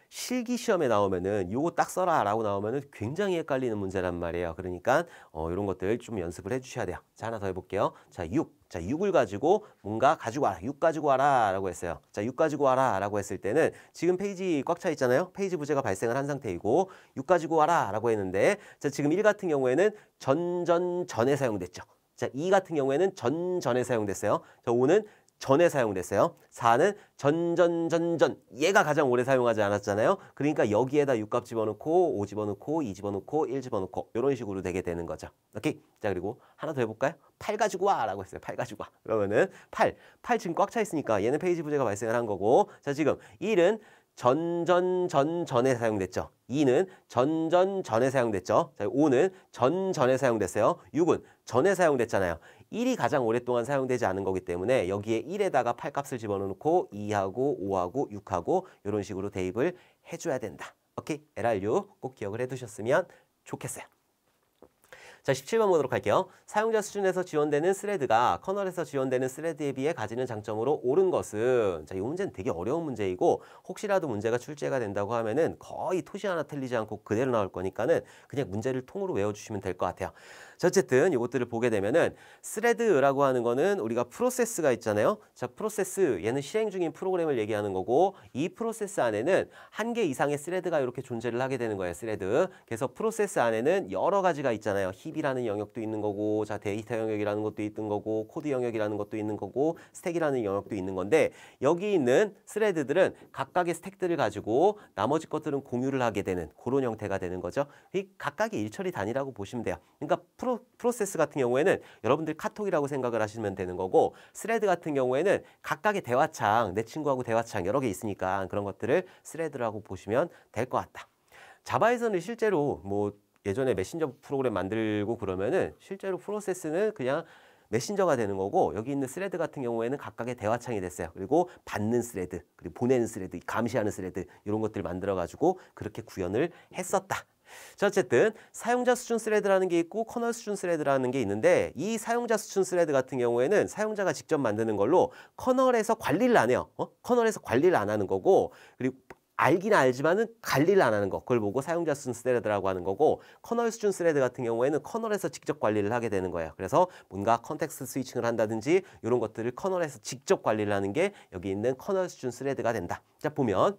S1: 실기 시험에 나오면은 요거 딱 써라라고 나오면은 굉장히 헷갈리는 문제란 말이에요. 그러니까 이런 것들 좀 연습을 해주셔야 돼요. 자, 하나 더 해볼게요. 자, 6. 자, 6을 가지고 뭔가 가지고 와라. 6 가지고 와라라고 했어요. 자, 6 가지고 와라라고 했을 때는 지금 페이지 꽉 차 있잖아요. 페이지 부재가 발생을 한 상태이고 6 가지고 와라라고 했는데, 자, 지금 1 같은 경우에는 전에 사용됐죠. 자, 2 같은 경우에는 전에 사용됐어요. 자, 5는 전에 사용됐어요. 4는 전. 얘가 가장 오래 사용하지 않았잖아요. 그러니까 여기에다 6값 집어넣고 5 집어넣고 2 집어넣고 1 집어넣고 이런 식으로 되게 되는 거죠. 오케이? 자, 그리고 하나 더 해볼까요? 8 가지고 와 라고 했어요. 8 가지고 와. 그러면은 8 지금 꽉 차 있으니까 얘는 페이지 부재가 발생을 한 거고, 자, 지금 1은 전에 사용됐죠. 2는 전에 사용됐죠. 자, 5는 전에 사용됐어요. 6은 전에 사용됐잖아요. 1이 가장 오랫동안 사용되지 않은 거기 때문에 여기에 1에다가 8 값을 집어넣고 2하고 5하고 6하고 이런 식으로 대입을 해줘야 된다. 오케이? LRU 꼭 기억을 해두셨으면 좋겠어요. 자, 17번 보도록 할게요. 사용자 수준에서 지원되는 스레드가 커널에서 지원되는 스레드에 비해 가지는 장점으로 옳은 것은, 자, 이 문제는 되게 어려운 문제이고 혹시라도 문제가 출제가 된다고 하면은 거의 토시 하나 틀리지 않고 그대로 나올 거니까는 그냥 문제를 통으로 외워주시면 될 것 같아요. 자, 어쨌든 이것들을 보게 되면은 스레드라고 하는 거는 우리가 프로세스가 있잖아요. 자, 프로세스, 얘는 실행 중인 프로그램을 얘기하는 거고, 이 프로세스 안에는 한 개 이상의 스레드가 이렇게 존재를 하게 되는 거예요. 스레드. 그래서 프로세스 안에는 여러 가지가 있잖아요. 힙이라는 영역도 있는 거고, 자, 데이터 영역이라는 것도 있는 거고, 코드 영역이라는 것도 있는 거고, 스택이라는 영역도 있는 건데, 여기 있는 스레드들은 각각의 스택들을 가지고 나머지 것들은 공유를 하게 되는 그런 형태가 되는 거죠. 이 각각의 일처리 단위라고 보시면 돼요. 그러니까 프로세스 같은 경우에는 여러분들 카톡이라고 생각을 하시면 되는 거고, 스레드 같은 경우에는 각각의 대화창, 내 친구하고 대화창 여러 개 있으니까 그런 것들을 스레드라고 보시면 될 것 같다. 자바에서는 실제로 뭐 예전에 메신저 프로그램 만들고 그러면은 실제로 프로세스는 그냥 메신저가 되는 거고, 여기 있는 스레드 같은 경우에는 각각의 대화창이 됐어요. 그리고 받는 스레드, 그리고 보내는 스레드, 감시하는 스레드 이런 것들을 만들어가지고 그렇게 구현을 했었다. 자, 어쨌든 사용자 수준 스레드라는 게 있고 커널 수준 스레드라는 게 있는데, 이 사용자 수준 스레드 같은 경우에는 사용자가 직접 만드는 걸로 커널에서 관리를 안 해요. 커널에서 관리를 안 하는 거고, 그리고 알기는 알지만은 관리를 안 하는 거, 그걸 보고 사용자 수준 스레드라고 하는 거고, 커널 수준 스레드 같은 경우에는 커널에서 직접 관리를 하게 되는 거예요. 그래서 뭔가 컨텍스트 스위칭을 한다든지 이런 것들을 커널에서 직접 관리를 하는 게 여기 있는 커널 수준 스레드가 된다. 자, 보면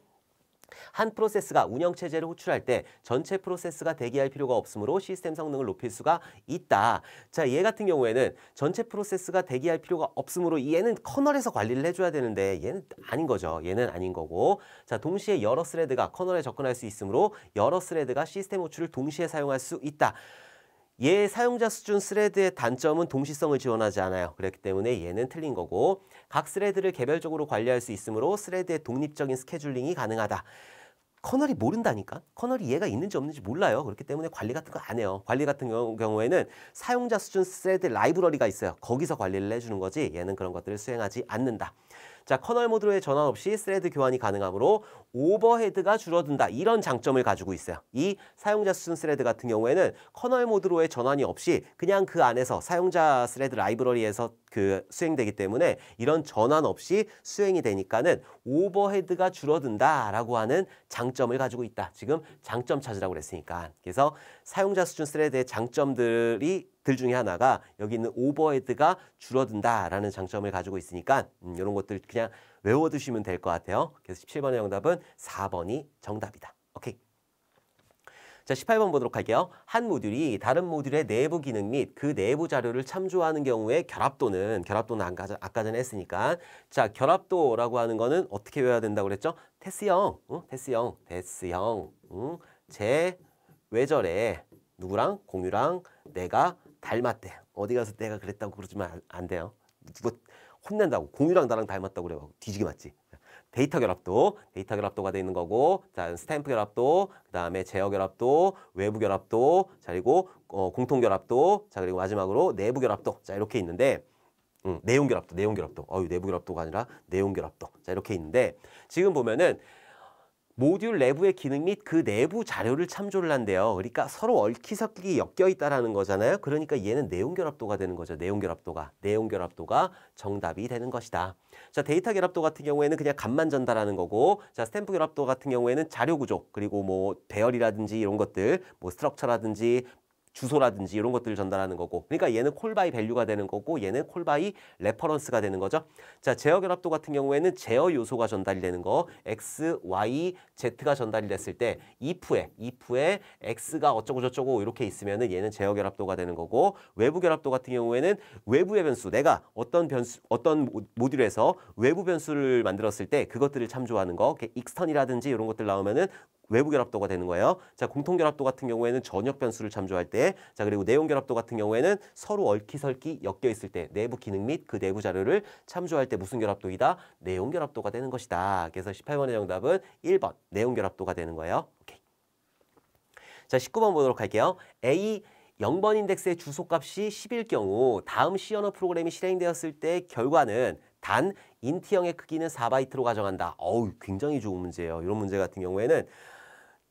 S1: 한 프로세스가 운영체제를 호출할 때 전체 프로세스가 대기할 필요가 없으므로 시스템 성능을 높일 수가 있다. 자, 얘 같은 경우에는 전체 프로세스가 대기할 필요가 없으므로 얘는 커널에서 관리를 해줘야 되는데 얘는 아닌 거죠. 얘는 아닌 거고, 자, 동시에 여러 스레드가 커널에 접근할 수 있으므로 여러 스레드가 시스템 호출을 동시에 사용할 수 있다. 얘 사용자 수준 스레드의 단점은 동시성을 지원하지 않아요. 그렇기 때문에 얘는 틀린 거고, 각 스레드를 개별적으로 관리할 수 있으므로 스레드의 독립적인 스케줄링이 가능하다. 커널이 모른다니까? 커널이 얘가 있는지 없는지 몰라요. 그렇기 때문에 관리 같은 거 안 해요. 관리 같은 경우에는 사용자 수준 스레드 라이브러리가 있어요. 거기서 관리를 해주는 거지 얘는 그런 것들을 수행하지 않는다. 자, 커널 모드로의 전환 없이 스레드 교환이 가능하므로 오버헤드가 줄어든다. 이런 장점을 가지고 있어요. 이 사용자 수준 스레드 같은 경우에는 커널 모드로의 전환이 없이 그냥 그 안에서 사용자 스레드 라이브러리에서 그 수행되기 때문에 이런 전환 없이 수행이 되니까는 오버헤드가 줄어든다라고 하는 장점을 가지고 있다. 지금 장점 찾으라고 그랬으니까. 그래서 사용자 수준 스레드의 장점들이 들 중에 하나가 여기 있는 오버헤드가 줄어든다라는 장점을 가지고 있으니까 이런 것들 그냥 외워두시면 될 것 같아요. 그래서 17번의 정답은 4번이 정답이다. 오케이. 자, 18번 보도록 할게요. 한 모듈이 다른 모듈의 내부 기능 및 그 내부 자료를 참조하는 경우에 결합도는 아까 전에 했으니까 자, 결합도라고 하는 거는 어떻게 외워야 된다고 그랬죠? 테스형, 테스형. 제 외절에 누구랑 공유랑 내가 닮았대. 어디 가서 내가 그랬다고 그러지만 안 돼요. 누가 혼낸다고. 공유랑 나랑 닮았다고 그래. 뒤지게 맞지. 데이터 결합도가 돼 있는 거고, 자, 스탬프 결합도, 그 다음에 제어 결합도, 외부 결합도, 자, 그리고 공통 결합도, 자, 그리고 마지막으로 내부 결합도. 자, 이렇게 있는데, 내용 결합도. 내부 결합도가 아니라 내용 결합도. 자, 이렇게 있는데, 지금 보면은 모듈 내부의 기능 및 그 내부 자료를 참조를 한대요. 그러니까 서로 얽히섞이게 엮여 있다라는 거잖아요. 그러니까 얘는 내용 결합도가 되는 거죠. 내용 결합도가 정답이 되는 것이다. 자, 데이터 결합도 같은 경우에는 그냥 값만 전달하는 거고, 자, 스탬프 결합도 같은 경우에는 자료 구조, 그리고 뭐 배열이라든지 이런 것들, 뭐 스트럭처라든지 주소라든지 이런 것들을 전달하는 거고, 그러니까 얘는 콜바이 밸류가 되는 거고 얘는 콜바이 레퍼런스가 되는 거죠. 자, 제어 결합도 같은 경우에는 제어 요소가 전달이 되는 거, x, y, z가 전달이 됐을 때 if에 x가 어쩌고 저쩌고 이렇게 있으면은 얘는 제어 결합도가 되는 거고, 외부 결합도 같은 경우에는 외부의 변수, 내가 어떤 모듈에서 외부 변수를 만들었을 때 그것들을 참조하는 거, 익스턴이라든지 이런 것들 나오면은 외부 결합도가 되는 거예요. 자, 공통 결합도 같은 경우에는 전역 변수를 참조할 때, 자, 그리고 내용 결합도 같은 경우에는 서로 얽히설키 엮여 있을 때 내부 기능 및 그 내부 자료를 참조할 때 무슨 결합도이다? 내용 결합도가 되는 것이다. 그래서 18번의 정답은 1번 내용 결합도가 되는 거예요. 오케이. 자, 19번 보도록 할게요. A 0번 인덱스의 주소값이 10일 경우 다음 C 언어 프로그램이 실행되었을 때 결과는 단 인트형의 크기는 4바이트로 가정한다. 어우, 굉장히 좋은 문제예요. 이런 문제 같은 경우에는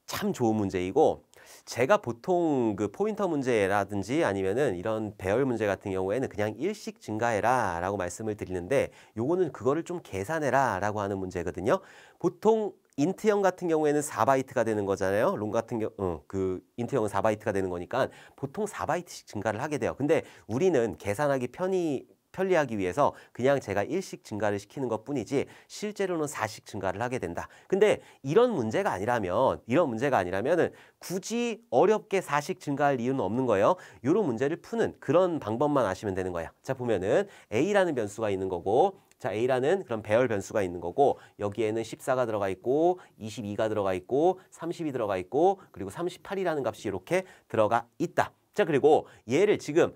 S1: 참 좋은 문제이고, 제가 보통 그 포인터 문제라든지 아니면은 이런 배열 문제 같은 경우에는 그냥 일씩 증가해라 라고 말씀을 드리는데, 요거는 그거를 좀 계산해라 라고 하는 문제거든요. 보통 인트형 같은 경우에는 4바이트가 되는 거잖아요. 롱 같은 그 인트형은 4바이트가 되는 거니까 보통 4바이트씩 증가를 하게 돼요. 근데 우리는 계산하기 편리하기 위해서 그냥 제가 1씩 증가를 시키는 것 뿐이지 실제로는 4씩 증가를 하게 된다. 근데 이런 문제가 아니라면은 굳이 어렵게 4씩 증가할 이유는 없는 거예요. 이런 문제를 푸는 그런 방법만 아시면 되는 거예요. 자, 보면은 A라는 변수가 있는 거고, 자, A라는 그런 배열 변수가 있는 거고, 여기에는 14가 들어가 있고 22가 들어가 있고 30이 들어가 있고 그리고 38이라는 값이 이렇게 들어가 있다. 자, 그리고 얘를 지금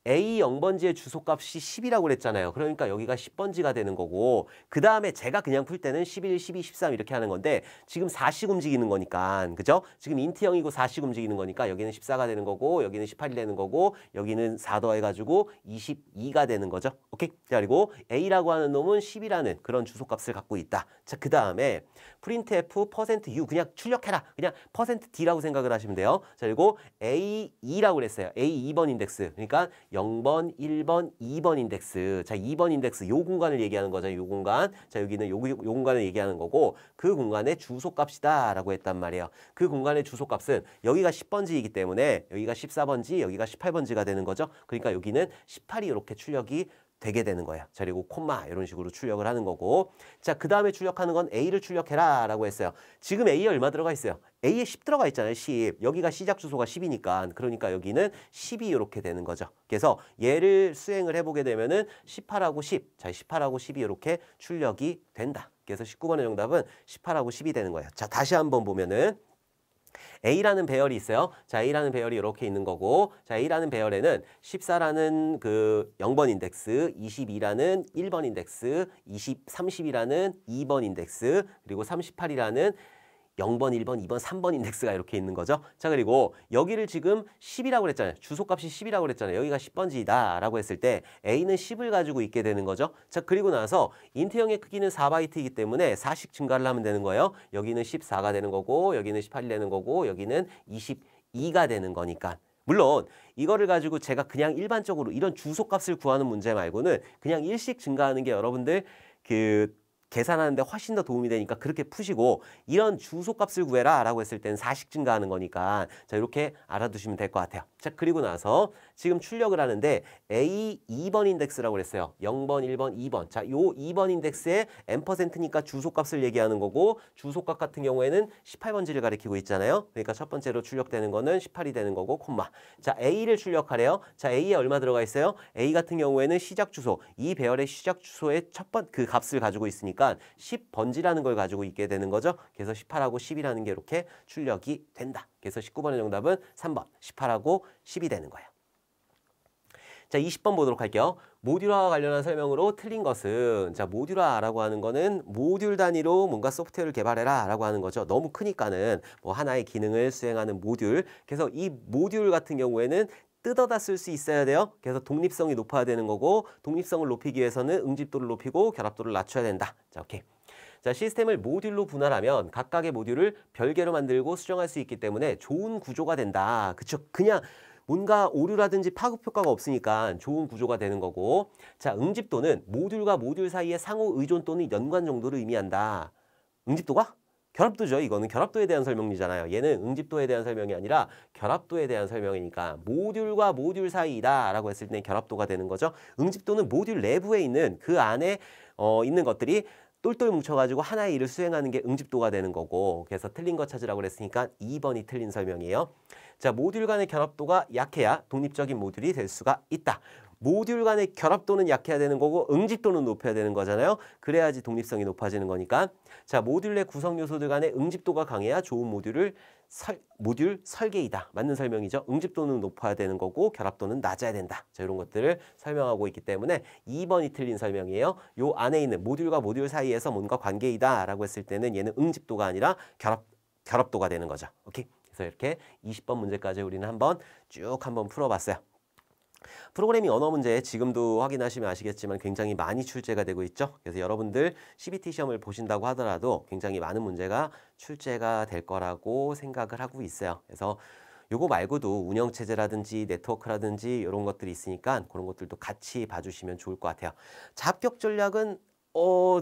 S1: A 0번지의 주소값이 10이라고 그랬잖아요. 그러니까 여기가 10번지가 되는 거고, 그 다음에 제가 그냥 풀 때는 11, 12, 13 이렇게 하는 건데 지금 4씩 움직이는 거니까, 그죠? 지금 인트형이고 4씩 움직이는 거니까 여기는 14가 되는 거고 여기는 18이 되는 거고 여기는 4 더해가지고 22가 되는 거죠. 오케이? 자, 그리고 A라고 하는 놈은 10이라는 그런 주소값을 갖고 있다. 자, 그 다음에 printf %u 그냥 출력해라. 그냥 %d라고 생각을 하시면 돼요. 자, 그리고 A2라고 그랬어요. A2번 인덱스. 그러니까 0번, 1번, 2번 인덱스. 자, 2번 인덱스 요 공간을 얘기하는 거죠. 요 공간. 자, 여기는 요 공간을 얘기하는 거고, 그 공간의 주소값이다 라고 했단 말이에요. 그 공간의 주소값은 여기가 10번지이기 때문에 여기가 14번지, 여기가 18번지가 되는 거죠. 그러니까 여기는 18이 이렇게 출력이 되게 되는 거예요. 자, 그리고 콤마 이런 식으로 출력을 하는 거고, 자, 그 다음에 출력하는 건 A를 출력해라 라고 했어요. 지금 A에 얼마 들어가 있어요? A에 10 들어가 있잖아요. 10. 여기가 시작 주소가 10이니까 그러니까 여기는 10이 이렇게 되는 거죠. 그래서 얘를 수행을 해보게 되면은 18하고 10. 자, 18하고 10이 이렇게 출력이 된다. 그래서 19번의 정답은 18하고 10이 되는 거예요. 자, 다시 한번 보면은 A라는 배열이 있어요. 자, A라는 배열이 이렇게 있는 거고, 자, A라는 배열에는 14라는 그 0번 인덱스, 22라는 1번 인덱스, 30이라는 2번 인덱스, 그리고 38이라는 0번, 1번, 2번, 3번 인덱스가 이렇게 있는 거죠. 자, 그리고 여기를 지금 10이라고 그랬잖아요. 주소값이 10이라고 그랬잖아요. 여기가 10번지이다 라고 했을 때 A는 10을 가지고 있게 되는 거죠. 자, 그리고 나서 인트형의 크기는 4바이트이기 때문에 4씩 증가를 하면 되는 거예요. 여기는 14가 되는 거고 여기는 18이 되는 거고 여기는 22가 되는 거니까. 물론 이거를 가지고 제가 그냥 일반적으로 이런 주소값을 구하는 문제 말고는 그냥 일씩 증가하는 게 여러분들 그 계산하는데 훨씬 더 도움이 되니까 그렇게 푸시고 이런 주소값을 구해라 라고 했을 때는 4씩 증가하는 거니까 자 이렇게 알아두시면 될 것 같아요. 자 그리고 나서 지금 출력을 하는데 A 2번 인덱스라고 그랬어요. 0번, 1번, 2번. 자, 요 2번 인덱스에 N%니까 주소값을 얘기하는 거고 주소값 같은 경우에는 18번지를 가리키고 있잖아요. 그러니까 첫 번째로 출력되는 거는 18이 되는 거고 콤마. 자, A를 출력하래요. 자, A에 얼마 들어가 있어요? A 같은 경우에는 시작 주소. 이 배열의 시작 주소의 그 값을 가지고 있으니까 10번지라는 걸 가지고 있게 되는 거죠. 그래서 18하고 10이라는 게 이렇게 출력이 된다. 그래서 19번의 정답은 3번 18하고 10이 되는 거예요. 자, 20번 보도록 할게요. 모듈화와 관련한 설명으로 틀린 것은 자, 모듈화라고 하는 거는 모듈 단위로 뭔가 소프트웨어를 개발해라 라고 하는 거죠. 너무 크니까는 뭐 하나의 기능을 수행하는 모듈. 그래서 이 모듈 같은 경우에는 뜯어다 쓸 수 있어야 돼요. 그래서 독립성이 높아야 되는 거고 독립성을 높이기 위해서는 응집도를 높이고 결합도를 낮춰야 된다. 자, 오케이. 자, 시스템을 모듈로 분할하면 각각의 모듈을 별개로 만들고 수정할 수 있기 때문에 좋은 구조가 된다. 그쵸? 그냥 뭔가 오류라든지 파급 효과가 없으니까 좋은 구조가 되는 거고 자, 응집도는 모듈과 모듈 사이의 상호 의존 또는 연관 정도를 의미한다. 응집도가? 결합도죠. 이거는 결합도에 대한 설명이잖아요. 얘는 응집도에 대한 설명이 아니라 결합도에 대한 설명이니까 모듈과 모듈 사이이다 라고 했을 때 결합도가 되는 거죠. 응집도는 모듈 내부에 있는 그 안에 있는 것들이 똘똘 뭉쳐가지고 하나의 일을 수행하는 게 응집도가 되는 거고 그래서 틀린 거 찾으라고 그랬으니까 2번이 틀린 설명이에요. 자, 모듈 간의 결합도가 약해야 독립적인 모듈이 될 수가 있다. 모듈 간의 결합도는 약해야 되는 거고 응집도는 높여야 되는 거잖아요. 그래야지 독립성이 높아지는 거니까. 자, 모듈 내 구성 요소들 간의 응집도가 강해야 좋은 모듈 설계이다. 맞는 설명이죠. 응집도는 높아야 되는 거고 결합도는 낮아야 된다. 자, 이런 것들을 설명하고 있기 때문에 2번이 틀린 설명이에요. 요 안에 있는 모듈과 모듈 사이에서 뭔가 관계이다 라고 했을 때는 얘는 응집도가 아니라 결합도가 되는 거죠. 오케이? 그래서 이렇게 20번 문제까지 우리는 쭉 한번 풀어봤어요. 프로그래밍 언어 문제 지금도 확인하시면 아시겠지만 굉장히 많이 출제가 되고 있죠. 그래서 여러분들 CBT 시험을 보신다고 하더라도 굉장히 많은 문제가 출제가 될 거라고 생각을 하고 있어요. 그래서 요거 말고도 운영체제라든지 네트워크라든지 이런 것들이 있으니까 그런 것들도 같이 봐주시면 좋을 것 같아요. 합격 전략은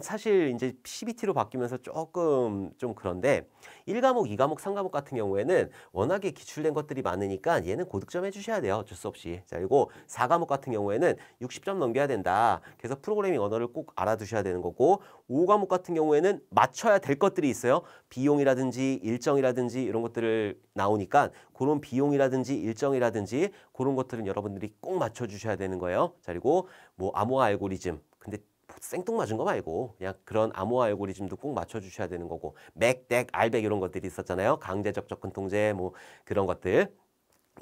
S1: 사실 이제 CBT로 바뀌면서 조금 좀 그런데 1과목, 2과목, 3과목 같은 경우에는 워낙에 기출된 것들이 많으니까 얘는 고득점 해주셔야 돼요. 어쩔 수 없이. 자, 그리고 4과목 같은 경우에는 60점 넘겨야 된다. 그래서 프로그래밍 언어를 꼭 알아두셔야 되는 거고 5과목 같은 경우에는 맞춰야 될 것들이 있어요. 비용이라든지 일정이라든지 이런 것들을 나오니까 그런 비용이라든지 일정이라든지 그런 것들은 여러분들이 꼭 맞춰주셔야 되는 거예요. 자, 그리고 뭐 암호화 알고리즘. 근데 생뚱맞은 거 말고 그냥 그런 암호화 알고리즘도 꼭 맞춰주셔야 되는 거고 맥, 덱, 알백 이런 것들이 있었잖아요. 강제적 접근 통제 뭐 그런 것들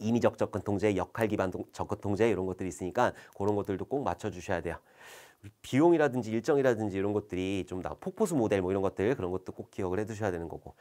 S1: 임의적 접근 통제, 역할 기반 접근 통제 이런 것들이 있으니까 그런 것들도 꼭 맞춰주셔야 돼요. 비용이라든지 일정이라든지 이런 것들이 좀 폭포수 모델 뭐 이런 것들 그런 것도 꼭 기억을 해두셔야 되는 거고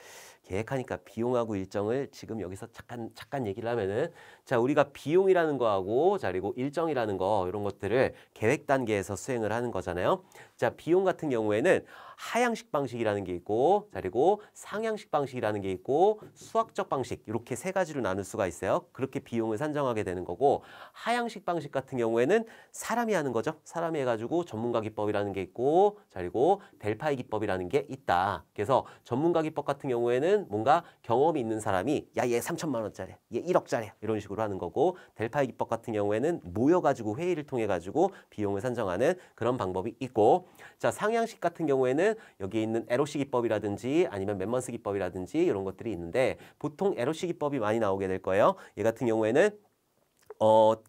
S1: 계획하니까 비용하고 일정을 지금 여기서 잠깐 얘기를 하면은 자 우리가 비용이라는 거하고 자 그리고 일정이라는 거 이런 것들을 계획 단계에서 수행을 하는 거잖아요. 자 비용 같은 경우에는 하향식 방식이라는 게 있고 자 그리고 상향식 방식이라는 게 있고 수학적 방식 이렇게 세 가지로 나눌 수가 있어요. 그렇게 비용을 산정하게 되는 거고 하향식 방식 같은 경우에는 사람이 하는 거죠. 사람이 해가지고 전문가 기법이라는 게 있고 자 그리고 델파이 기법이라는 게 있다. 그래서 전문가 기법 같은 경우에는 뭔가 경험이 있는 사람이 야 얘 3천만 원짜리 얘 1억짜리 이런 식으로 하는 거고 델파이 기법 같은 경우에는 모여가지고 회의를 통해 가지고 비용을 산정하는 그런 방법이 있고 자 상향식 같은 경우에는 여기에 있는 LOC 기법이라든지 아니면 맨먼스 기법이라든지 이런 것들이 있는데 보통 LOC 기법이 많이 나오게 될 거예요. 얘 같은 경우에는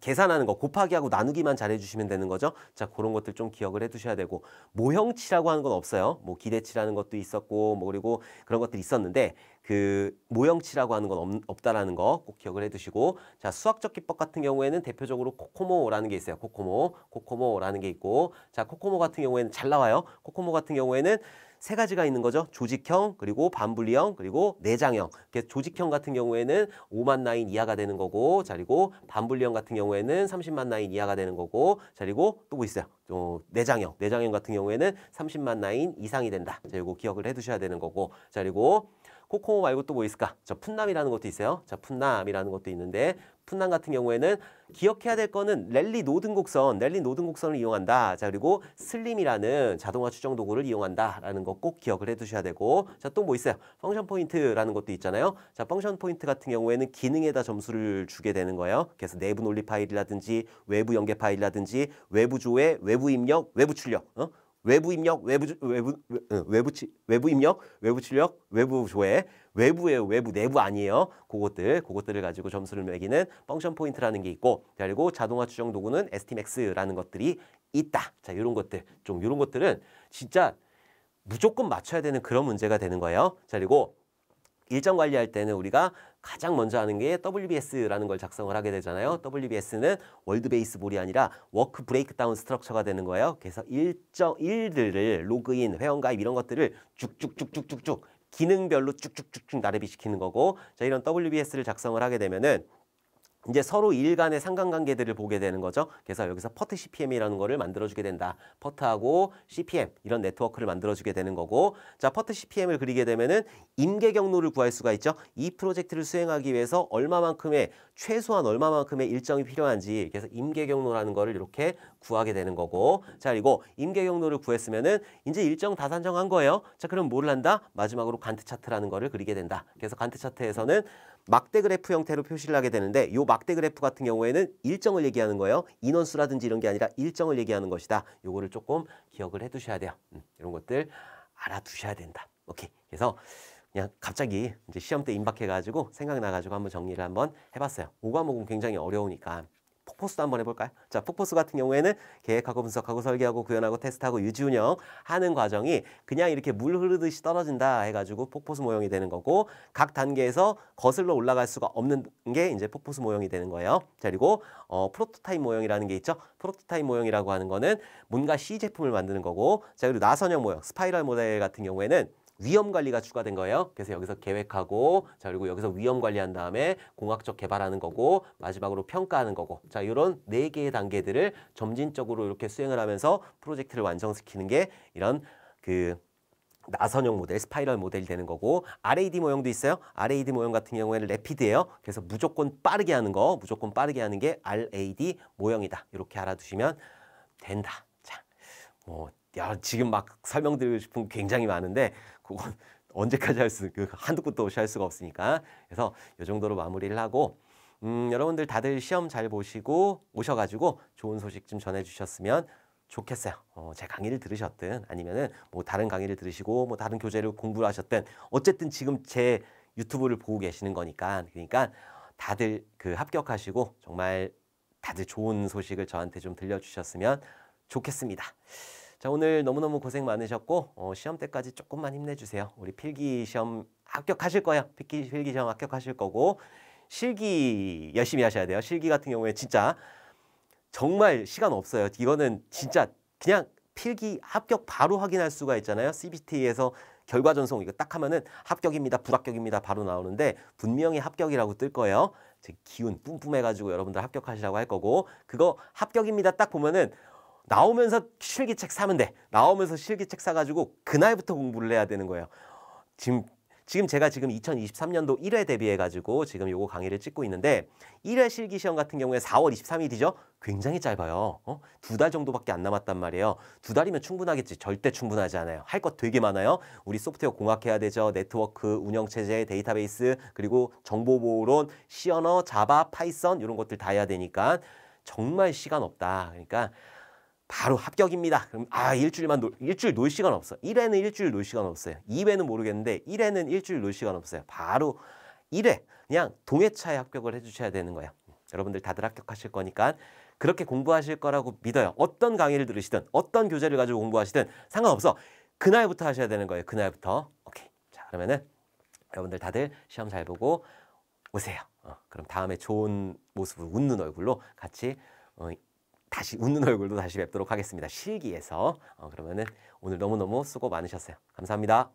S1: 계산하는 거 곱하기하고 나누기만 잘 해주시면 되는 거죠. 자, 그런 것들 좀 기억을 해두셔야 되고 모형치라고 하는 건 없어요. 뭐 기대치라는 것도 있었고 뭐 그리고 그런 것들이 있었는데 그 모형치라고 하는 건 없다라는 거 꼭 기억을 해두시고 자, 수학적 기법 같은 경우에는 대표적으로 코코모라는 게 있어요. 코코모라는 게 있고 자, 코코모 같은 경우에는 잘 나와요. 코코모 같은 경우에는 세 가지가 있는 거죠. 조직형, 그리고 반분리형, 그리고 내장형. 조직형 같은 경우에는 5만 라인 이하가 되는 거고, 자, 그리고 반분리형 같은 경우에는 30만 라인 이하가 되는 거고, 자, 그리고 또 뭐 있어요? 내장형. 내장형 같은 경우에는 30만 라인 이상이 된다. 자, 이거 기억을 해 두셔야 되는 거고, 자, 그리고 코코모 말고 또 뭐 있을까? 저 푼남이라는 것도 있어요. 자, 푼남이라는 것도 있는데, 푼남 같은 경우에는 기억해야 될 거는 랠리 노든 곡선을 이용한다. 자, 그리고 슬림이라는 자동화 추정 도구를 이용한다라는 거 꼭 기억을 해 두셔야 되고, 자, 또 뭐 있어요? 펑션 포인트라는 것도 있잖아요. 자, 펑션 포인트 같은 경우에는 기능에다 점수를 주게 되는 거예요. 그래서 내부 논리 파일이라든지 외부 연계 파일이라든지 외부 조회, 외부 입력, 외부 출력, 외부 입력, 외부 입력, 외부 출력, 외부 조회, 외부예요. 외부, 내부 아니에요. 그것들을 가지고 점수를 매기는 펑션 포인트라는 게 있고, 그리고 자동화 추정 도구는 STMax라는 것들이 있다. 자, 이런 것들, 좀 이런 것들은 진짜 무조건 맞춰야 되는 그런 문제가 되는 거예요. 자, 그리고 일정 관리할 때는 우리가 가장 먼저 하는 게 WBS라는 걸 작성을 하게 되잖아요. WBS는 월드 베이스 볼이 아니라 워크 브레이크다운 스트럭처가 되는 거예요. 그래서 일들을 로그인, 회원가입 이런 것들을 쭉쭉쭉쭉쭉쭉 기능별로 쭉쭉쭉쭉 나래비 시키는 거고, 자, 이런 WBS를 작성을 하게 되면은 이제 서로 일 간의 상관관계들을 보게 되는 거죠. 그래서 여기서 퍼트 CPM이라는 거를 만들어주게 된다. 퍼트하고 CPM 이런 네트워크를 만들어주게 되는 거고, 자, 퍼트 CPM을 그리게 되면은 임계 경로를 구할 수가 있죠. 이 프로젝트를 수행하기 위해서 최소한 얼마만큼의 일정이 필요한지, 그래서 임계 경로라는 거를 이렇게 구하게 되는 거고, 자, 그리고 임계 경로를 구했으면은 이제 일정 다 산정한 거예요. 자, 그럼 뭘 한다? 마지막으로 간트 차트라는 거를 그리게 된다. 그래서 간트 차트에서는 막대 그래프 형태로 표시를 하게 되는데, 요 막대 그래프 같은 경우에는 일정을 얘기하는 거예요. 인원수라든지 이런 게 아니라 일정을 얘기하는 것이다. 요거를 조금 기억을 해 두셔야 돼요. 이런 것들 알아두셔야 된다. 오케이. 그래서 그냥 갑자기 이제 시험 때 임박해가지고 생각나가지고 한번 정리를 한번 해봤어요. 5과목은 굉장히 어려우니까 폭포수도 한번 해볼까요? 자, 폭포수 같은 경우에는 계획하고 분석하고 설계하고 구현하고 테스트하고 유지 운영하는 과정이 그냥 이렇게 물 흐르듯이 떨어진다 해가지고 폭포수 모형이 되는 거고, 각 단계에서 거슬러 올라갈 수가 없는 게 이제 폭포수 모형이 되는 거예요. 자, 그리고 프로토타입 모형이라는 게 있죠. 프로토타입 모형이라고 하는 거는 뭔가 C 제품을 만드는 거고, 자, 그리고 나선형 모형, 스파이럴 모델 같은 경우에는 위험 관리가 추가된 거예요. 그래서 여기서 계획하고, 자, 그리고 여기서 위험 관리한 다음에 공학적 개발하는 거고, 마지막으로 평가하는 거고, 자, 이런 4개의 단계들을 점진적으로 이렇게 수행을 하면서 프로젝트를 완성시키는 게 이런 나선형 모델, 스파이럴 모델이 되는 거고, RAD 모형도 있어요. RAD 모형 같은 경우에는 래피드예요. 그래서 무조건 빠르게 하는 게 RAD 모형이다. 이렇게 알아두시면 된다. 자, 지금 막 설명드리고 싶은 게 굉장히 많은데 그건 언제까지 한두 끝도 없이 할 수가 없으니까, 그래서 이 정도로 마무리를 하고, 여러분들 다들 시험 잘 보시고 오셔가지고 좋은 소식 좀 전해주셨으면 좋겠어요. 제 강의를 들으셨든 아니면은 뭐 다른 강의를 들으시고 뭐 다른 교재를 공부를 하셨든 어쨌든 지금 제 유튜브를 보고 계시는 거니까, 그러니까 다들 합격하시고 정말 다들 좋은 소식을 저한테 좀 들려주셨으면 좋겠습니다. 자, 오늘 너무너무 고생 많으셨고 시험 때까지 조금만 힘내주세요. 우리 필기 시험 합격하실 거예요. 필기 시험 합격하실 거고, 실기 열심히 하셔야 돼요. 실기 같은 경우에 진짜 정말 시간 없어요. 이거는 진짜 그냥 필기 합격 바로 확인할 수가 있잖아요. CBT에서 결과 전송 이거 딱 하면은 합격입니다, 불합격입니다 바로 나오는데 분명히 합격이라고 뜰 거예요. 기운 뿜뿜해가지고 여러분들 합격하시라고 할 거고, 그거 합격입니다 딱 보면은 나오면서 실기책 사면 돼. 나오면서 실기책 사가지고 그날부터 공부를 해야 되는 거예요. 지금 제가 2023년도 1회 대비해가지고 지금 요거 강의를 찍고 있는데, 1회 실기 시험 같은 경우에 4월 23일이죠. 굉장히 짧아요. 2달 정도밖에 안 남았단 말이에요. 2달이면 충분하겠지. 절대 충분하지 않아요. 할 것 되게 많아요. 우리 소프트웨어 공학해야 되죠. 네트워크, 운영체제, 데이터베이스, 그리고 정보보호론, C 언어, 자바, 파이썬 이런 것들 다 해야 되니까 정말 시간 없다. 그러니까 바로 합격입니다. 그럼 일주일 놀 시간 없어. 1회는 일주일 놀 시간 없어요. 2회는 모르겠는데 1회는 일주일 놀 시간 없어요. 바로 1회 그냥 동해차에 합격을 해주셔야 되는 거예요. 여러분들 다들 합격하실 거니까 그렇게 공부하실 거라고 믿어요. 어떤 강의를 들으시든 어떤 교재를 가지고 공부하시든 상관없어. 그날부터 하셔야 되는 거예요. 그날부터. 오케이. 자, 그러면은 여러분들 다들 시험 잘 보고 오세요. 그럼 다음에 좋은 모습으로 웃는 얼굴로 같이 다시 웃는 얼굴도 다시 뵙도록 하겠습니다. 실기에서. 그러면은 오늘 너무너무 수고 많으셨어요. 감사합니다.